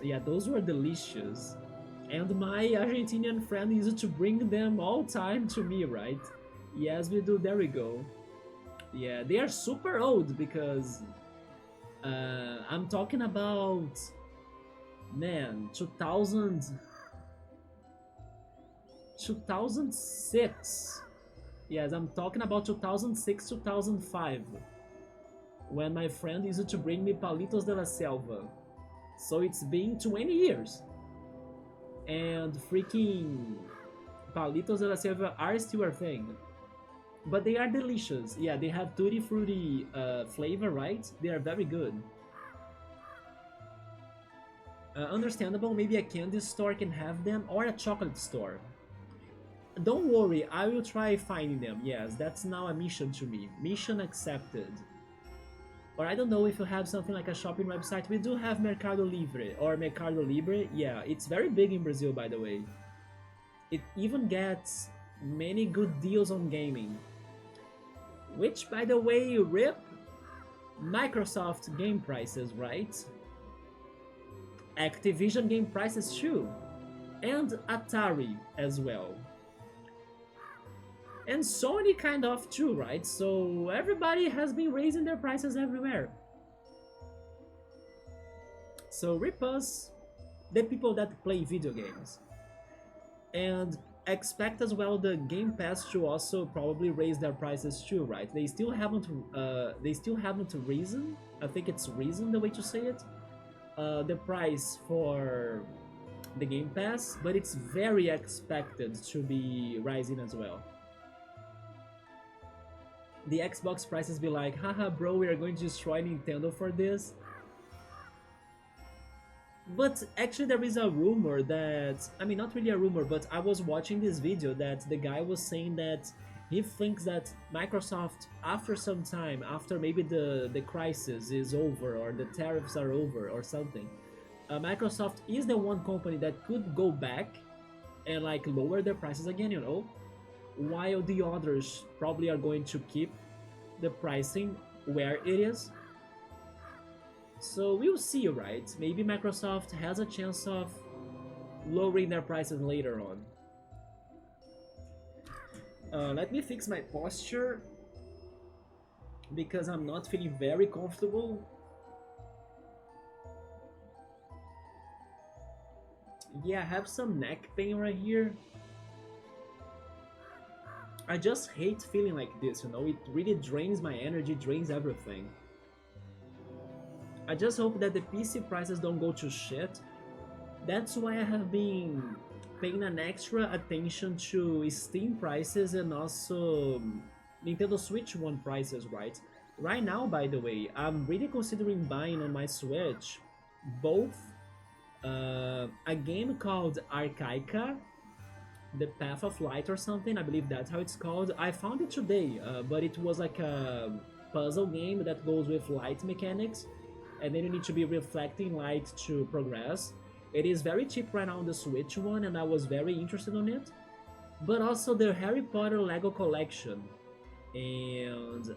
Yeah, those were delicious. And my Argentinian friend used to bring them all time to me, right? Yes, we do, there we go. Yeah, they are super old because I'm talking about, man, 2006. Yes, I'm talking about 2006, 2005. When my friend used to bring me Palitos de la Selva. So it's been 20 years. And freaking Palitos de la Selva are still a thing. But they are delicious. Yeah, they have tutti frutti flavor, right? They are very good. Understandable, maybe a candy store can have them, or a chocolate store. Don't worry, I will try finding them. Yes, that's now a mission to me. Mission accepted. Or I don't know if you have something like a shopping website. We do have Mercado Libre or Mercado Libre. Yeah, it's very big in Brazil, by the way. It even gets many good deals on gaming. Which, by the way, rip Microsoft game prices, right? Activision game prices too. And Atari as well. And Sony kind of too, right? So everybody has been raising their prices everywhere. So rip us, the people that play video games. And expect as well the Game Pass to also probably raise their prices too, right? They still haven't risen. I think it's risen the way to say it. the price for the Game Pass, but it's very expected to be rising as well. The Xbox prices be like, haha, bro, we are going to destroy Nintendo for this. But actually, there is a rumor that, I mean, not really a rumor, but I was watching this video that the guy was saying that he thinks that Microsoft, after some time, after maybe the crisis is over or the tariffs are over or something, Microsoft is the one company that could go back and like lower their prices again, you know, while the others probably are going to keep the pricing where it is. So we'll see, right? Maybe Microsoft has a chance of lowering their prices later on. Let me fix my posture because I'm not feeling very comfortable. Yeah, I have some neck pain right here. I just hate feeling like this, you know? It really drains my energy, drains everything. I just hope that the PC prices don't go to shit. That's why I have been paying an extra attention to Steam prices and also Nintendo Switch One prices, right? Right now, by the way, I'm really considering buying on my Switch both a game called Arcaica, The Path of Light or something, I believe that's how it's called. I found it today, but it was like a puzzle game that goes with light mechanics, and then you need to be reflecting light to progress. It is very cheap right now on the Switch One, and I was very interested in it. But also the Harry Potter Lego collection. And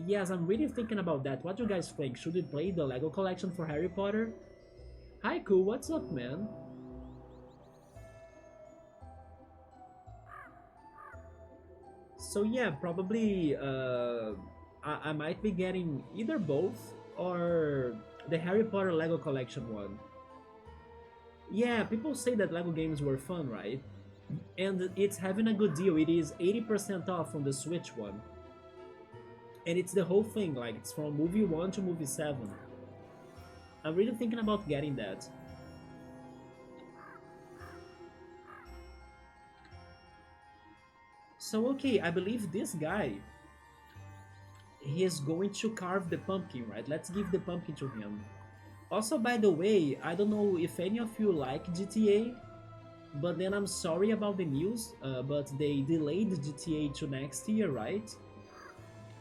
yes, I'm really thinking about that. What do you guys think? Should we play the Lego collection for Harry Potter? Hi, cool. What's up, man? So yeah, probably I might be getting either both or the Harry Potter Lego collection one. Yeah, people say that Lego games were fun, right? And it's having a good deal. It is 80% off on the Switch one. And it's the whole thing, like it's from movie 1 to movie 7. I'm really thinking about getting that. So okay, I believe this guy, he is going to carve the pumpkin, right? Let's give the pumpkin to him. Also, by the way, I don't know if any of you like GTA, but then I'm sorry about the news, but they delayed GTA to next year, right?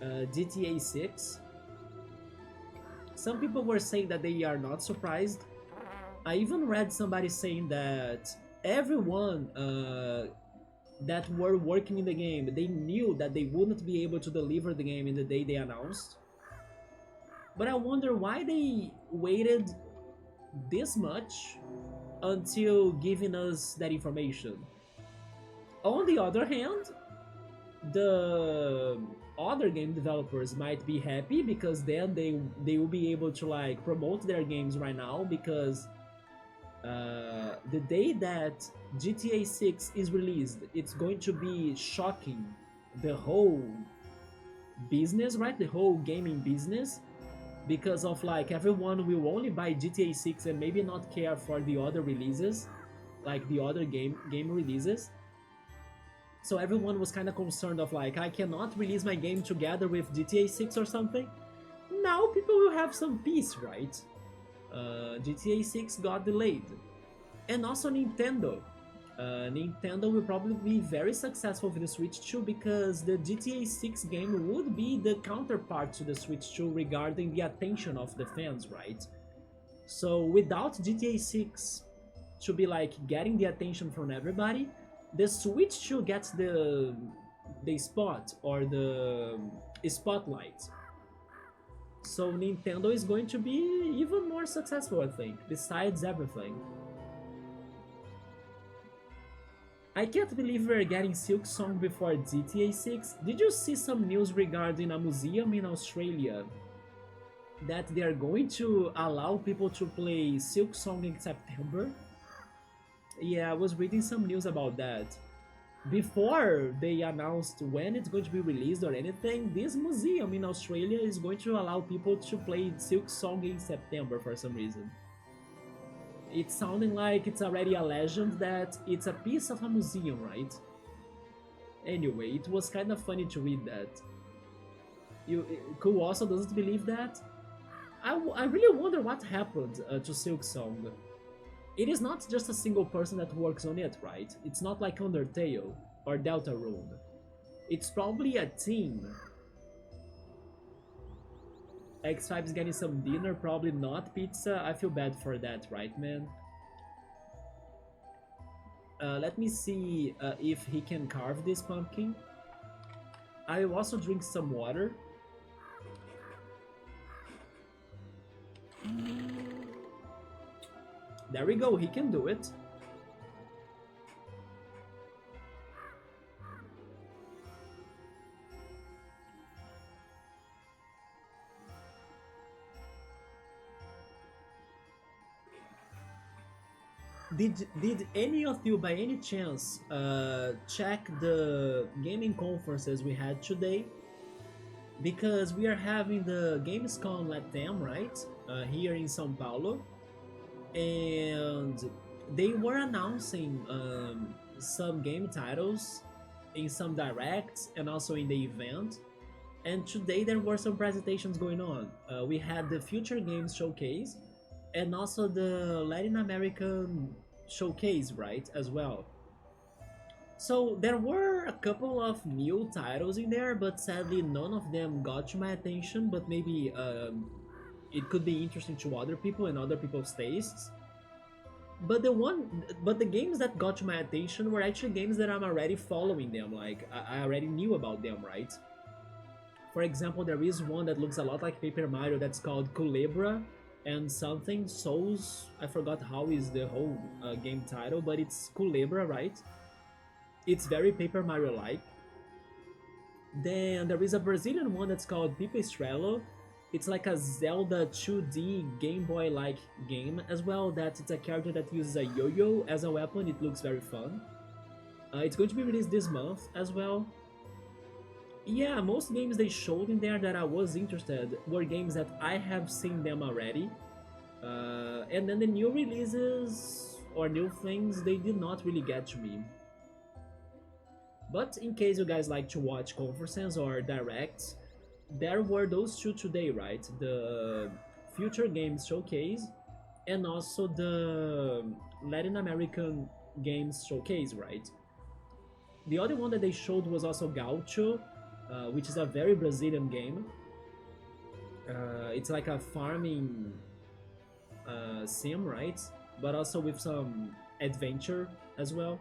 GTA 6. Some people were saying that they are not surprised. I even read somebody saying that everyone that were working in the game, they knew that they wouldn't be able to deliver the game in the day they announced. But I wonder why they waited this much until giving us that information. On the other hand, the other game developers might be happy because then they will be able to like promote their games right now because the day that GTA 6 is released, it's going to be shocking the whole business, right? The whole gaming business, because of like everyone will only buy GTA 6 and maybe not care for the other releases, like the other game releases. So everyone was kind of concerned of like, I cannot release my game together with GTA 6 or something. Now people will have some peace, right? GTA 6 got delayed. And also Nintendo. Nintendo will probably be very successful with the Switch 2 because the GTA 6 game would be the counterpart to the Switch 2 regarding the attention of the fans, right? So without GTA 6 to be like getting the attention from everybody, the Switch 2 gets the spot or the spotlight. So Nintendo is going to be even more successful, I think, besides everything. I can't believe we're getting Silk Song before GTA 6. Did you see some news regarding a museum in Australia that they are going to allow people to play Silk Song in September? Yeah, I was reading some news about that. before they announced when it's going to be released or anything, this museum in Australia is going to allow people to play Silk Song in September for some reason. It's sounding like it's already a legend that it's a piece of a museum, right? Anyway, it was kind of funny to read that. Ku also doesn't believe that. I really wonder what happened to Silk Song. It is not just a single person that works on it, right? It's not like Undertale or Deltarune. It's probably a team. X5 is getting some dinner, probably not pizza. I feel bad for that, right, man? Let me see if he can carve this pumpkin. I will also drink some water. There we go, he can do it. Did any of you by any chance check the gaming conferences we had today? Because we are having the Gamescom Latam, right? Here in São Paulo. And they were announcing some game titles in some directs and also in the event. And today there were some presentations going on. We had the Future Games Showcase and also the Latin American Showcase, right, as well. So there were a couple of new titles in there, but sadly none of them got to my attention. But maybe it could be interesting to other people and other people's tastes. But the games that got to my attention were actually games that I'm already following them. Like I already knew about them, right? For example, there is one that looks a lot like Paper Mario that's called Culebra and something Souls. I forgot how is the whole game title, but it's Culebra, right? It's very Paper Mario like. Then there is a Brazilian one that's called Pipistrello. It's like a Zelda 2D Game Boy like game as well. That it's a character that uses a yo-yo as a weapon. It looks very fun. It's going to be released this month as well. Yeah, most games they showed in there that I was interested were games that I have seen them already. And then the new releases or new things, they did not really get to me. But in case you guys like to watch conferences or directs, there were those two today, right? The Future Games Showcase and also the Latin American Games Showcase, right? The other one that they showed was also Gaucho, which is a very Brazilian game. It's like a farming sim, right? But also with some adventure as well.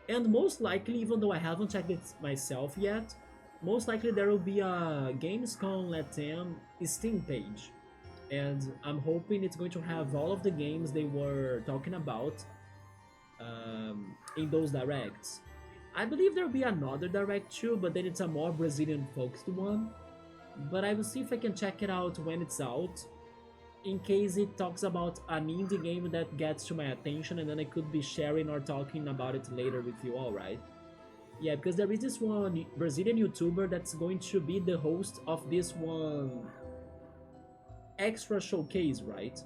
And most likely, even though I haven't checked it myself yet, most likely there will be a Gamescom Latam Steam page. And I'm hoping it's going to have all of the games they were talking about in those directs. I believe there will be another direct too, but then it's a more Brazilian focused one. But I will see if I can check it out when it's out, in case it talks about an indie game that gets to my attention, and then I could be sharing or talking about it later with you all, right? Yeah, because there is this one Brazilian YouTuber that's going to be the host of this one extra showcase, right?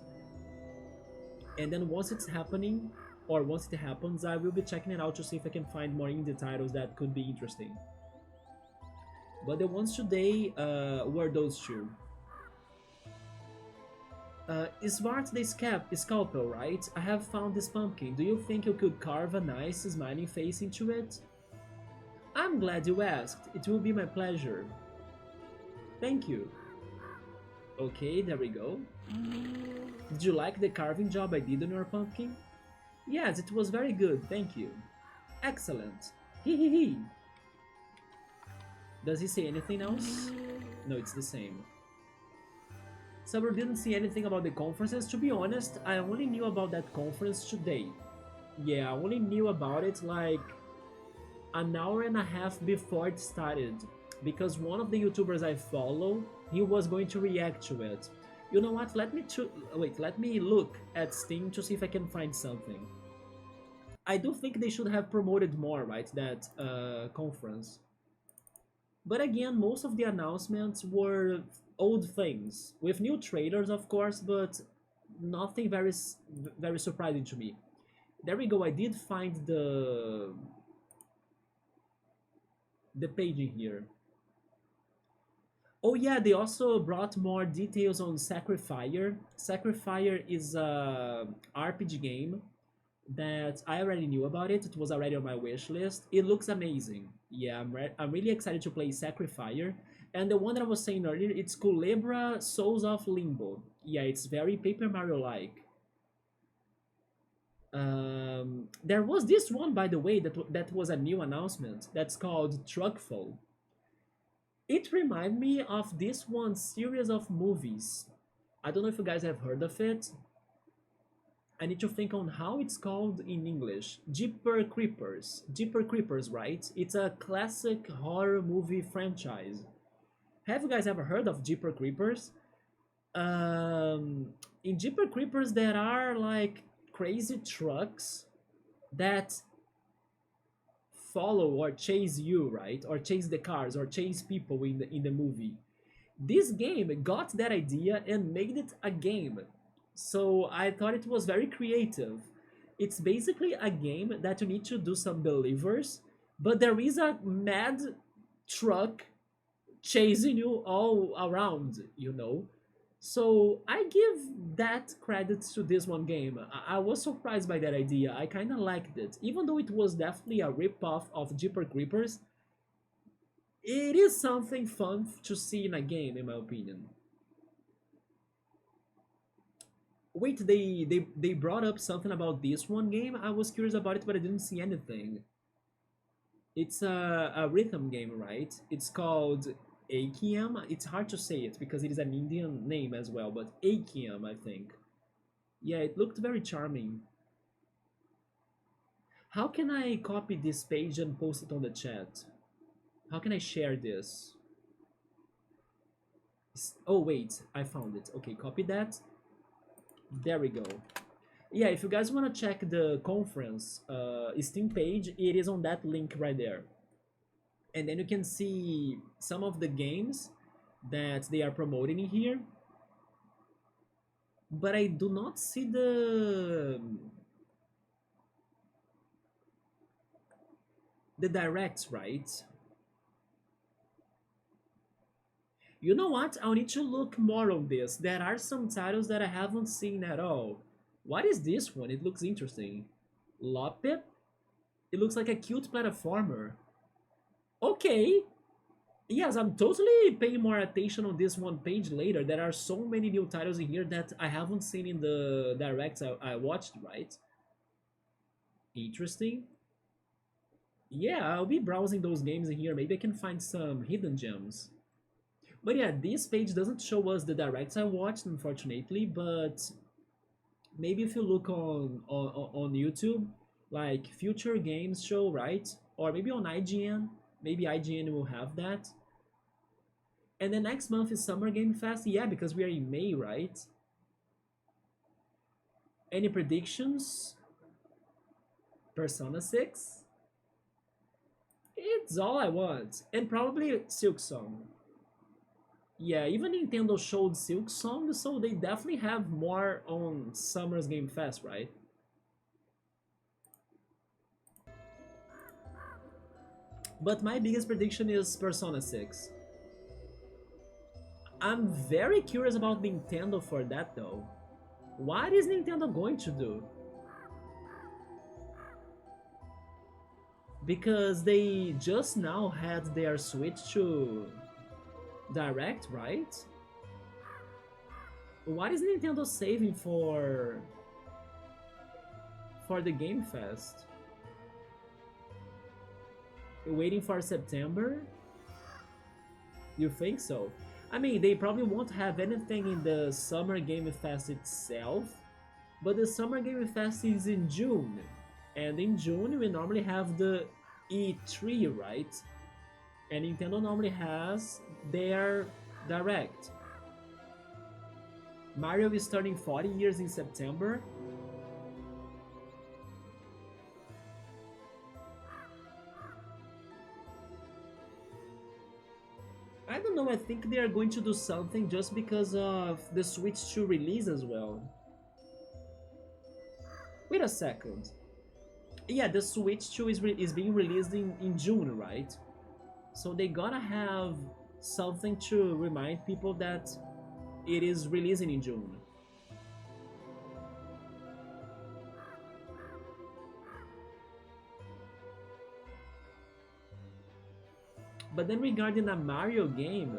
And then once it's happening, or once it happens, I will be checking it out to see if I can find more indie titles that could be interesting. But the ones today were those two. Smart the scalpel, right? I have found this pumpkin. Do you think you could carve a nice smiling face into it? I'm glad you asked. It will be my pleasure. Thank you. Okay, there we go. Did you like the carving job I did on your pumpkin? Yes, it was very good, thank you. Excellent. Hee hee hee. Does he say anything else? No, it's the same. Saber didn't see anything about the conferences. To be honest, I only knew about that conference today. Yeah, I only knew about it like an hour and a half before it started, because one of the YouTubers I follow, he was going to react to it. You know what? Let me look at Steam to see if I can find something. I do think they should have promoted more, right? That conference. But again, most of the announcements were old things with new trailers, of course, but nothing very surprising to me. There we go. I did find the page in here. Oh yeah, they also brought more details on Sacrifier. Sacrifier is a RPG game that I already knew about it. It was already on my wish list. It looks amazing. Yeah, I'm really excited to play Sacrifier. And the one that I was saying earlier, it's Culebra Souls of Limbo. Yeah, it's very Paper Mario-like. There was this one, by the way, that was a new announcement. That's called Truckfall. It reminded me of this one series of movies. I don't know if you guys have heard of it. I need to think on how it's called in English. Jeeper Creepers. Jeeper Creepers, right? It's a classic horror movie franchise. Have you guys ever heard of Jeeper Creepers? In Jeeper Creepers, there are like crazy trucks that follow or chase you, right? Or chase the cars or chase people in the movie. This game got that idea and made it a game. So I thought it was very creative. It's basically a game that you need to do some believers, but there is a mad truck chasing you all around, you know? So I give that credit to this one game. I was surprised by that idea. I kind of liked it. Even though it was definitely a rip-off of Jeeper Creepers, it is something fun to see in a game, in my opinion. Wait, they brought up something about this one game. I was curious about it, but I didn't see anything. It's a rhythm game, right? It's called AKM. It's hard to say it because it is an Indian name as well, but AKM, I think. Yeah, it looked very charming. How can I copy this page and post it on the chat? How can I share this? Oh, wait, I found it. Okay, copy that. There we go. Yeah, if you guys want to check the conference Steam page, it is on that link right there. And then you can see some of the games that they are promoting in here. But I do not see the directs, right? You know what? I'll need to look more on this. There are some titles that I haven't seen at all. What is this one? It looks interesting. Loppet? It looks like a cute platformer. Okay. Yes, I'm totally paying more attention on this one page later. There are so many new titles in here that I haven't seen in the directs I watched, right? Interesting. Yeah, I'll be browsing those games in here. Maybe I can find some hidden gems. But yeah, this page doesn't show us the directs I watched, unfortunately, but maybe if you look on YouTube, like Future Games Show, right? Or maybe on IGN, maybe IGN will have that. And then next month is Summer Game Fest. Yeah, because we are in May, right? Any predictions? Persona 6? It's all I want. And probably Silk Song. Yeah, even Nintendo showed Silk Song, so they definitely have more on Summer's Game Fest, right? But my biggest prediction is Persona 6. I'm very curious about Nintendo for that though. What is Nintendo going to do? Because they just now had their switch to Direct, right? What is Nintendo saving for the Game Fest? Waiting for September? You think so? I mean, they probably won't have anything in the Summer Game Fest itself, but the Summer Game Fest is in June, and in June we normally have the E3, right? And Nintendo normally has their Direct. Mario is turning 40 years in September. I don't know, I think they are going to do something just because of the Switch 2 release as well. Wait a second. Yeah, the Switch 2 is being released in June, right? So they gotta have something to remind people that it is releasing in June. But then regarding a Mario game,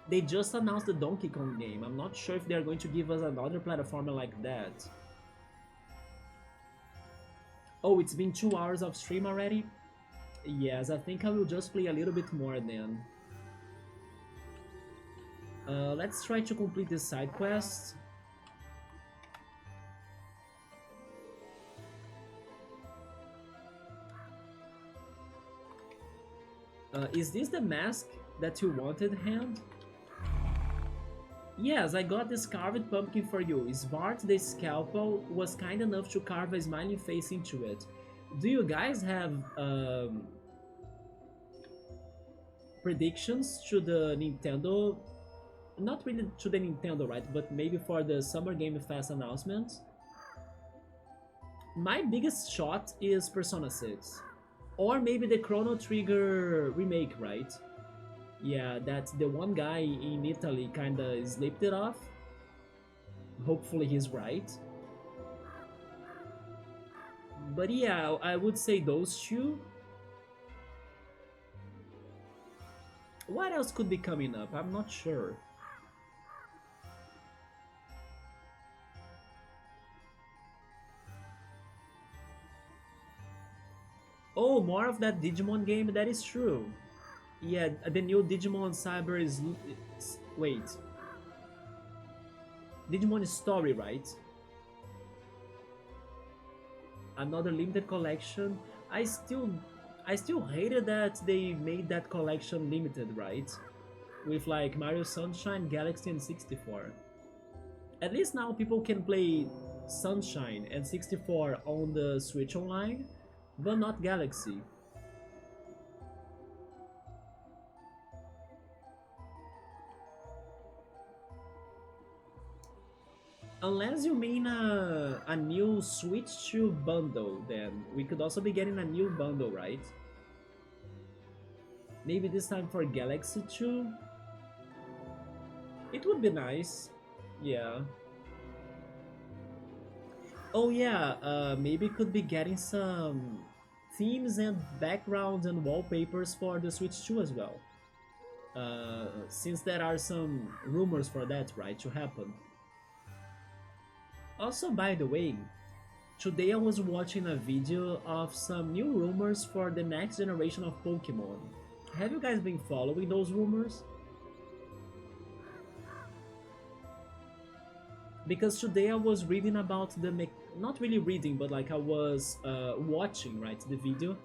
they just announced the Donkey Kong game. I'm not sure if they're going to give us another platformer like that. Oh, it's been 2 hours of stream already? Yes, I think I will just play a little bit more then. Let's try to complete this side quest. Is this the mask that you wanted, Hand? Yes, I got this carved pumpkin for you. Svart the scalpel was kind enough to carve a smiling face into it. Do you guys have predictions to the Nintendo? Not really to the Nintendo, right? But maybe for the Summer Game Fest announcement. My biggest shot is Persona 6. Or maybe the Chrono Trigger remake, right? Yeah, that the one guy in Italy kinda slipped it off. Hopefully he's right. But yeah, I would say those two. What else could be coming up? I'm not sure. Oh, more of that Digimon game? That is true. Yeah, the new Digimon Cyber wait. Digimon Story, right? Another limited collection. I still hated that they made that collection limited, right? With like Mario Sunshine, Galaxy, and 64. At least now people can play Sunshine and 64 on the Switch Online, but not Galaxy. Unless you mean a new Switch 2 bundle, then we could also be getting a new bundle, right? Maybe this time for Galaxy 2? It would be nice. Yeah. Oh yeah, maybe could be getting some themes and backgrounds and wallpapers for the Switch 2 as well. Since there are some rumors for that, right, to happen. Also, by the way, today I was watching a video of some new rumors for the next generation of Pokemon. Have you guys been following those rumors? Because today I was reading about not really reading, but like I was watching, right, the video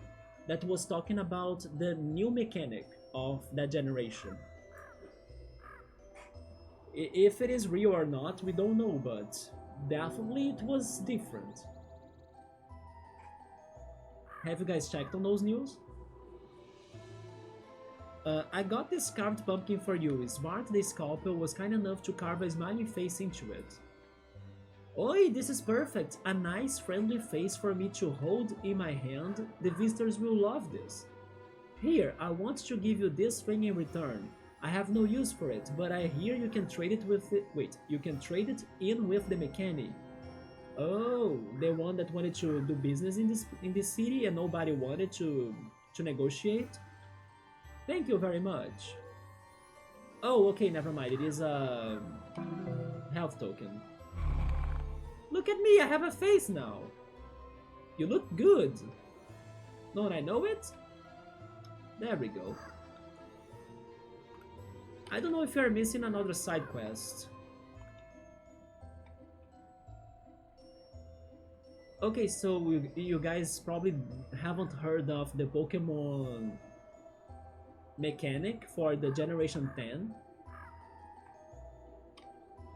that was talking about the new mechanic of that generation. If it is real or not, we don't know, but definitely it was different. Have you guys checked on those news? I got this carved pumpkin for you. Smart the scalpel was kind enough to carve a smiling face into it. Oi, this is perfect! A nice friendly face for me to hold in my hand. The visitors will love this. Here, I want to give you this thing in return. I have no use for it, but I hear you can trade it with it. Wait, you can trade it in with the mechanic. Oh, the one that wanted to do business in this city and nobody wanted to negotiate? Thank you very much. Oh, okay, never mind. It is a health token. Look at me, I have a face now. You look good. Don't I know it? There we go. I don't know if you're missing another side quest. Okay, so you guys probably haven't heard of the Pokemon mechanic for the Generation 10.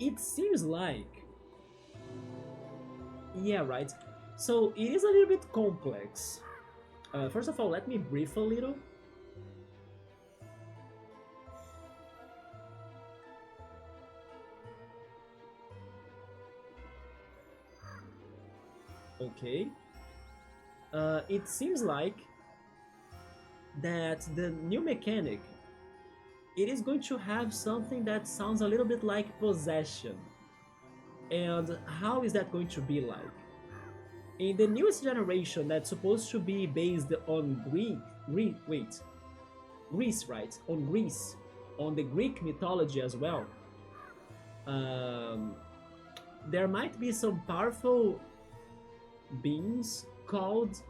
It seems like... Yeah, right. So it is a little bit complex. First of all, let me brief a little. Okay. It seems like that the new mechanic, it is going to have something that sounds a little bit like possession. And how is that going to be like? In the newest generation that's supposed to be based on Greece, right? On Greece, on the Greek mythology as well. Um, there might be some powerful beings called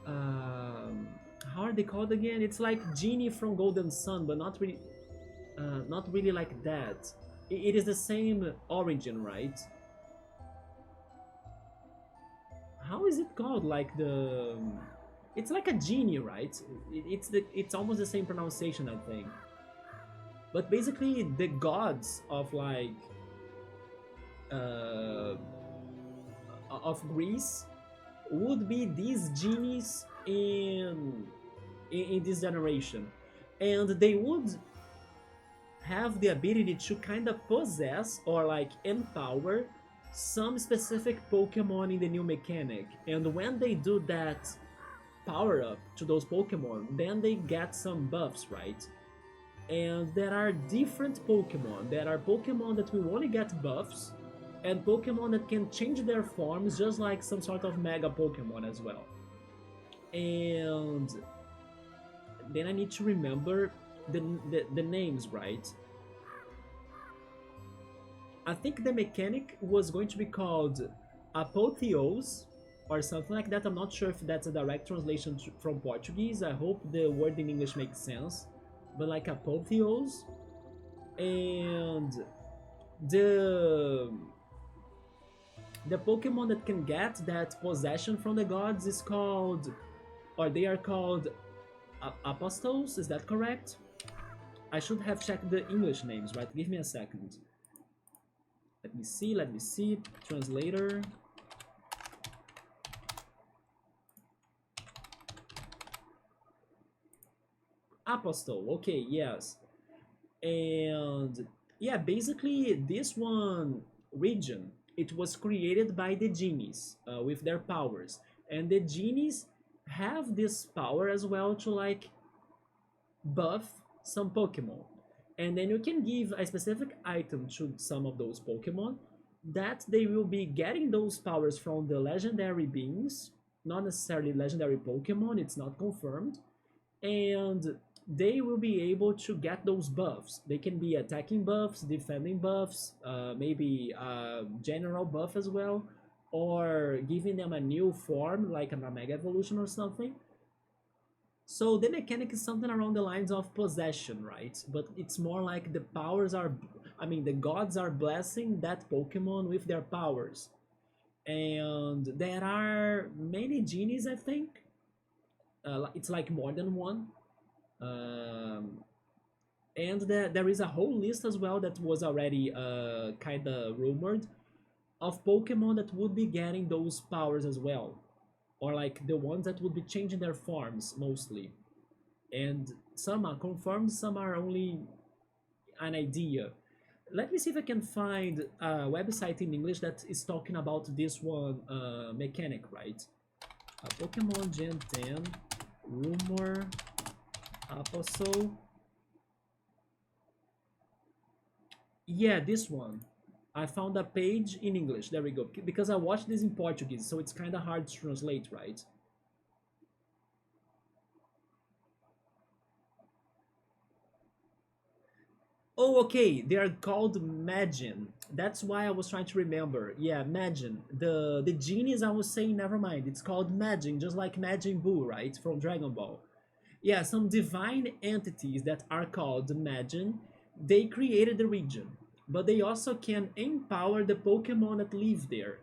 um, how are they called again? It's like genie from Golden Sun, but not really like that. It is the same origin, right? How is it called? Like the it's like a genie, right? It's almost the same pronunciation, I think. But basically, the gods uh, of Greece would be these genies in this generation, and they would have the ability to kind of possess or like empower some specific Pokemon in the new mechanic. And when they do that power up to those Pokemon, then they get some buffs, right? And there are different Pokemon. There are Pokemon that will only get buffs, and Pokemon that can change their forms just like some sort of Mega Pokemon as well. And then I need to remember the names, right? I think the mechanic was going to be called Apotheose or something like that. I'm not sure if that's a direct translation from Portuguese. I hope the word in English makes sense. But like Apotheose. And the the Pokemon that can get that possession from the gods is called, or they are called Apostles. Is that correct? I should have checked the English names, right? Give me a second. Let me see. Translator. Apostle, okay, yes. And yeah, basically this one region, it was created by the genies with their powers. And the genies have this power as well to like buff some Pokemon. And then you can give a specific item to some of those Pokemon that they will be getting those powers from the legendary beings, not necessarily legendary Pokemon, it's not confirmed. And they will be able to get those buffs. They can be attacking buffs, defending buffs, maybe a general buff as well, or giving them a new form like a Mega Evolution or something. So the mechanic is something around the lines of possession, right? But it's more like the powers are, I mean, the gods are blessing that Pokemon with their powers. And there are many genies, I think. It's like more than one. Um, and there is a whole list as well that was already kind of rumored of Pokemon that would be getting those powers as well, or like the ones that would be changing their forms mostly. And some are confirmed, some are only an idea. Let me see if I can find a website in English that is talking about this one mechanic, right? Pokemon Gen 10 rumor Apostle. Yeah, this one. I found a page in English. There we go. Because I watched this in Portuguese, so it's kind of hard to translate, right? Oh, okay. They are called Magin. That's why I was trying to remember. Yeah, Magin. The genies I was saying, never mind. It's called Magin, just like Majin Buu, right? From Dragon Ball. Yeah, some divine entities that are called Magin, they created the region, but they also can empower the Pokemon that live there.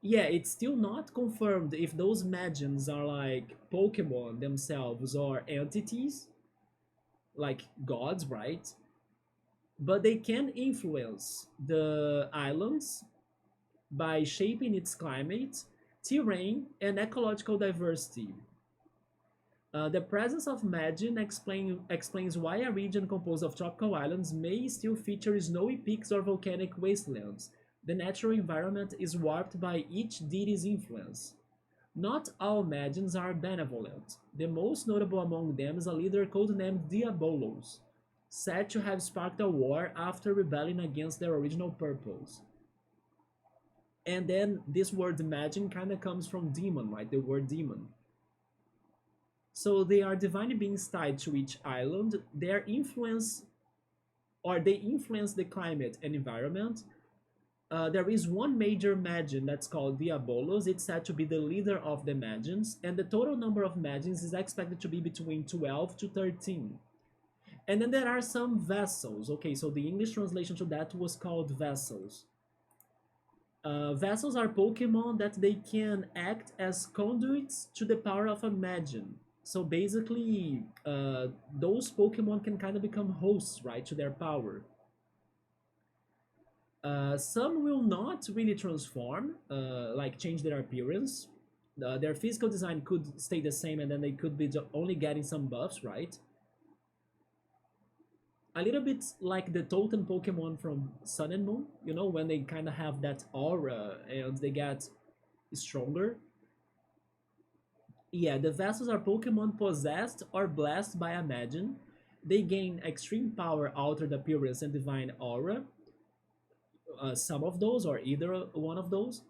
Yeah, it's still not confirmed if those Magins are like Pokemon themselves or entities, like gods, right? But they can influence the islands by shaping its climate, terrain, and ecological diversity. The presence of Magin explains why a region composed of tropical islands may still feature snowy peaks or volcanic wastelands. The natural environment is warped by each deity's influence. Not all magians are benevolent. The most notable among them is a leader codenamed Diabolos, said to have sparked a war after rebelling against their original purpose. And then this word magian kind of comes from demon, right? The word demon. So they are divine beings tied to each island. Their influence, or they influence the climate and environment. There is one major Magian that's called Diabolos. It's said to be the leader of the Magians, and the total number of Magians is expected to be between 12 to 13. And then there are some vessels. Okay, so the English translation to that was called vessels. Vessels are Pokemon that they can act as conduits to the power of a Magian. So basically, those Pokemon can kind of become hosts, right, to their power. Some will not really transform, like change their appearance. Their physical design could stay the same, and then they could be only getting some buffs, right? A little bit like the totem Pokemon from Sun and Moon, you know, when they kind of have that aura and they get stronger. Yeah, the Vessels are Pokemon possessed or blessed by a Magian. They gain extreme power, altered appearance, and divine aura. Some of those, or either one of those.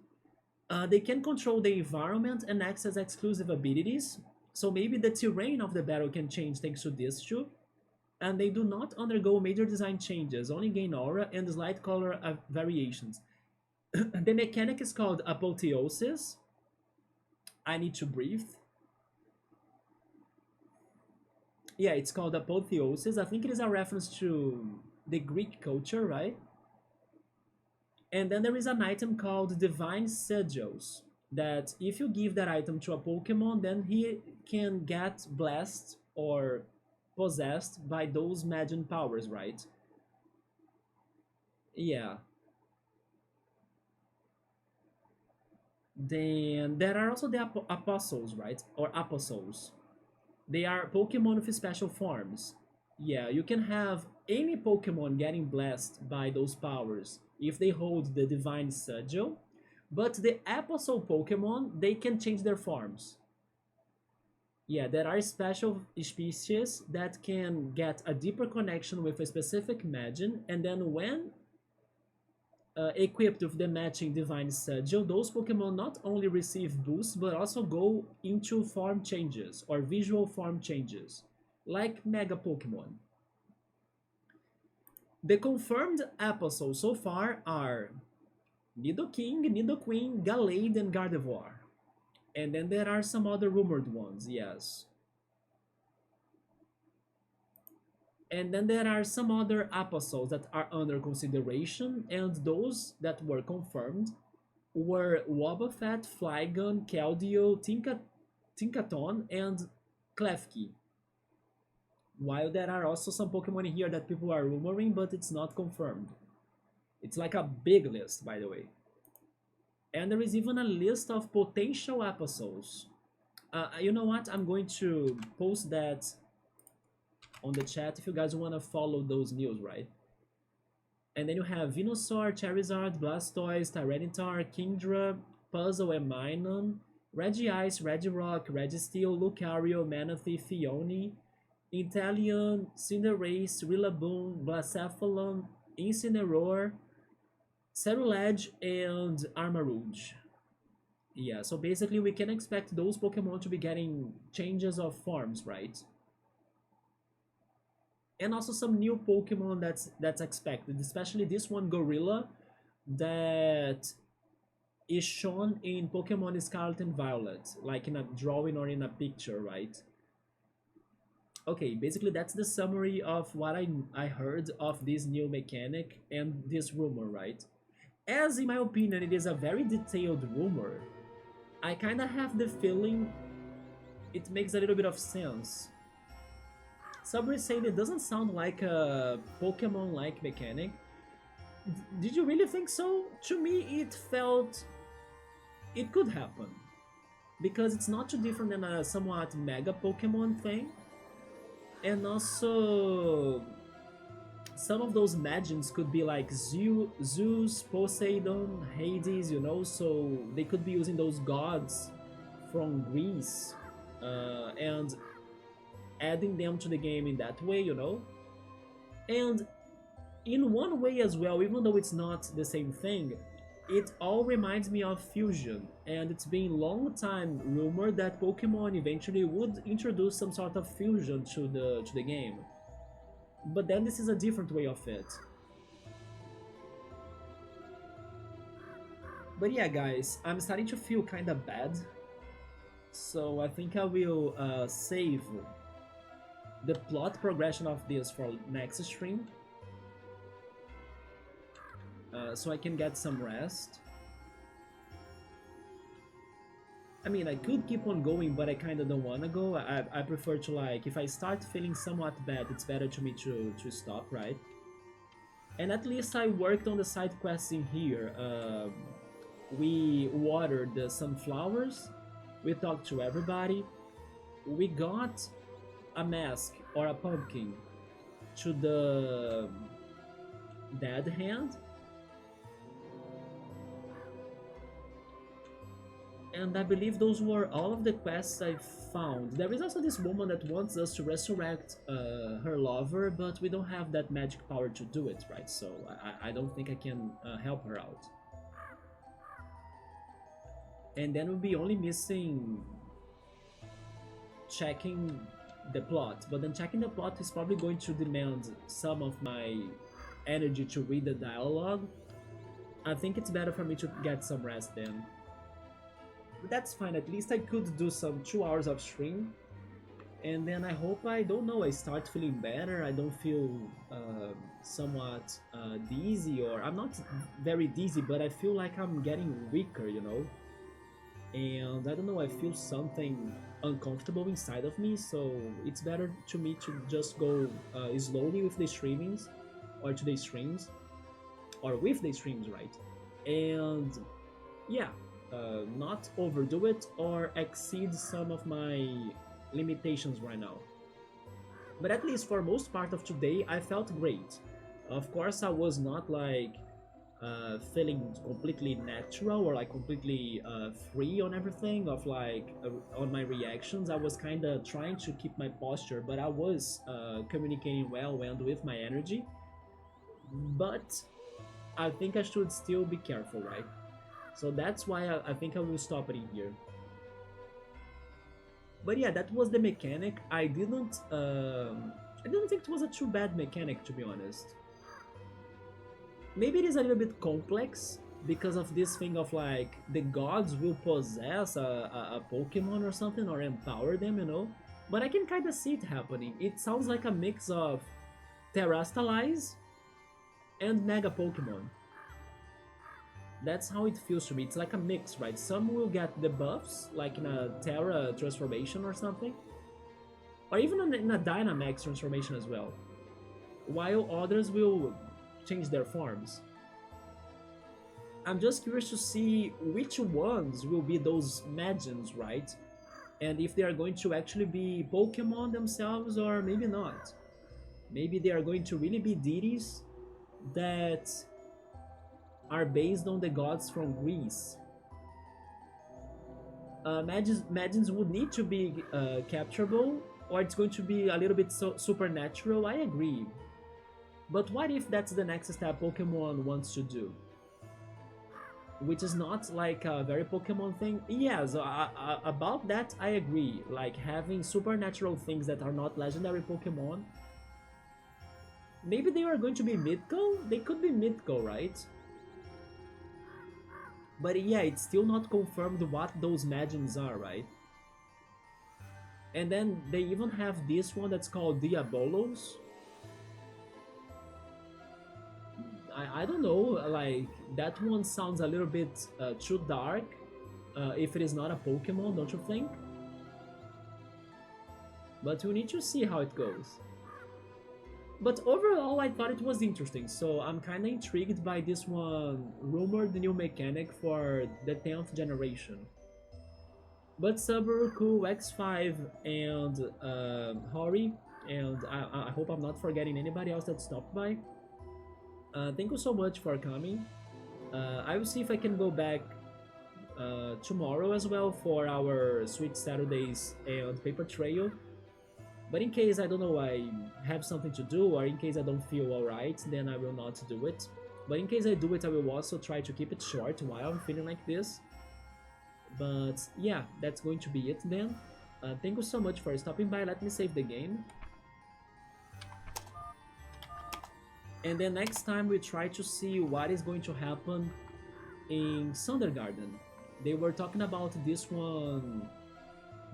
They can control the environment and access exclusive abilities. So maybe the terrain of the battle can change thanks to this too. And they do not undergo major design changes, only gain aura and slight color variations. The mechanic is called apotheosis. I need to breathe. Yeah, it's called apotheosis. I think it is a reference to the Greek culture, right? And then there is an item called Divine Sigils, that if you give that item to a Pokemon, then he can get blessed or possessed by those Magian powers, right? Yeah. Then there are also the Apostles, right? Or Apostles. They are Pokemon with special forms. Yeah, you can have any Pokemon getting blessed by those powers if they hold the Divine Sigil, but the Apostle Pokemon, they can change their forms. Yeah, there are special species that can get a deeper connection with a specific Magian, and then when equipped with the matching Divine Sigil, those Pokemon not only receive boosts but also go into form changes or visual form changes, like Mega Pokemon. The confirmed apostles so far are Nidoking, Nidoqueen, Gallade, and Gardevoir. And then there are some other rumored ones, yes. And then there are some other apostles that are under consideration, and those that were confirmed were Wobbuffet, Flygon, Keldeo, Tinkaton, and Klefki. While there are also some Pokemon here that people are rumoring, but it's not confirmed. It's like a big list, by the way. And there is even a list of potential apostles. You know what? I'm going to post that on the chat if you guys want to follow those news, right? And then you have Venusaur, Charizard, Blastoise, Tyranitar, Kingdra, Puzzle, and Minun, Regice, Regirock, Registeel, Lucario, Manatee, Phione, Inteleon, Cinderace, Rillaboom, Blacephalon, Incineroar, Cerulege, and Armarouge. Yeah, so basically we can expect those Pokemon to be getting changes of forms, right? And also some new Pokemon that's expected, especially this one Gorilla that is shown in Pokemon Scarlet and Violet, like in a drawing or in a picture, right? Okay, basically that's the summary of what I heard of this new mechanic and this rumor, right? As in my opinion it is a very detailed rumor, I kind of have the feeling it makes a little bit of sense. Subway saying it doesn't sound like a Pokemon-like mechanic. Did you really think so? To me, it felt it could happen because it's not too different than a somewhat Mega Pokemon thing, and also some of those magians could be like Zeus, Poseidon, Hades, you know, so they could be using those gods from Greece and adding them to the game in that way, you know. And in one way as well, even though it's not the same thing, it all reminds me of fusion, and it's been long time rumored that Pokemon eventually would introduce some sort of fusion to the game. But then this is a different way of it. But yeah, guys, I'm starting to feel kind of bad, so I think I will save the plot progression of this for next stream, so I can get some rest. I mean, I could keep on going, but I kind of don't want to go. I prefer to, like, if I start feeling somewhat bad, it's better to me to stop, right? And at least I worked on the side quests in here. We watered the sunflowers, we talked to everybody, we got a mask or a pumpkin to the dead hand, and I believe those were all of the quests I found. There is also this woman that wants us to resurrect her lover, but we don't have that magic power to do it, right? So I don't think I can help her out. And then we'll be only missing checking the plot, but then checking the plot is probably going to demand some of my energy to read the dialogue. I think it's better for me to get some rest then. But that's fine, at least I could do some 2 hours of stream. And then I hope, I don't know, I start feeling better, I don't feel somewhat dizzy, or I'm not very dizzy, but I feel like I'm getting weaker, you know? And I don't know, I feel something uncomfortable inside of me, so it's better to me to just go slowly with the streamings, or to the streams, or with the streams, right? And yeah, not overdo it or exceed some of my limitations right now. But at least for most part of today, I felt great. Of course, I was not like feeling completely natural or like completely free on everything of like on my reactions. I was kind of trying to keep my posture, but I was communicating well and with my energy. But I think I should still be careful, right? So that's why I think I will stop it in here. But yeah, that was the mechanic. I didn't think it was a too bad mechanic, to be honest. Maybe it is a little bit complex because of this thing of like the gods will possess a Pokemon or something or empower them, you know? But I can kind of see it happening. It sounds like a mix of Terrastalize and Mega Pokemon. That's how it feels to me. It's like a mix, right? Some will get the buffs, like in a Terra transformation or something, or even in a Dynamax transformation as well, while others will change their forms. I'm just curious to see which ones will be those Magians, right? And if they are going to actually be Pokemon themselves or maybe not. Maybe they are going to really be deities that are based on the gods from Greece. Magians would need to be capturable, or it's going to be a little bit supernatural, I agree. But what if that's the next step Pokemon wants to do? Which is not like a very Pokemon thing. Yes, about that I agree. Like having supernatural things that are not legendary Pokemon. Maybe they are going to be mythical? They could be mythical, right? But yeah, it's still not confirmed what those Magians are, right? And then they even have this one that's called Diabolos. I don't know, like, that one sounds a little bit too dark if it is not a Pokemon, don't you think? But we need to see how it goes. But overall, I thought it was interesting, so I'm kinda intrigued by this one rumored new mechanic for the 10th generation. But Subaruku, X5, and Hori, and I hope I'm not forgetting anybody else that stopped by. Thank you so much for coming. I will see if I can go back tomorrow as well for our Sweet Saturdays and paper trail. But in case I don't know, I have something to do, or in case I don't feel alright, then I will not do it. But in case I do it, I will also try to keep it short while I'm feeling like this. But yeah, that's going to be it then. Thank you so much for stopping by. Let me save the game. And then next time we try to see what is going to happen in Sundergarden. They were talking about this one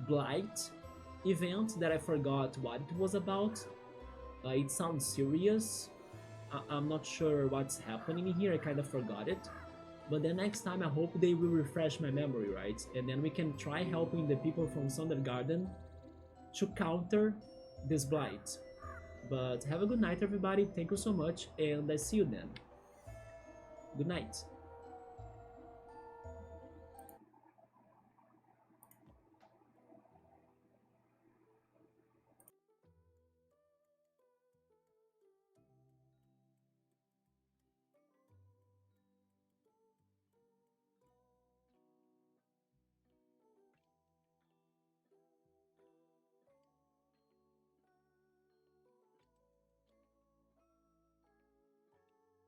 Blight event that I forgot what it was about. It sounds serious. I'm not sure what's happening here, I kind of forgot it. But the next time I hope they will refresh my memory, right? And then we can try helping the people from Sundergarden to counter this blight. But have a good night everybody, thank you so much, and I see you then. Good night.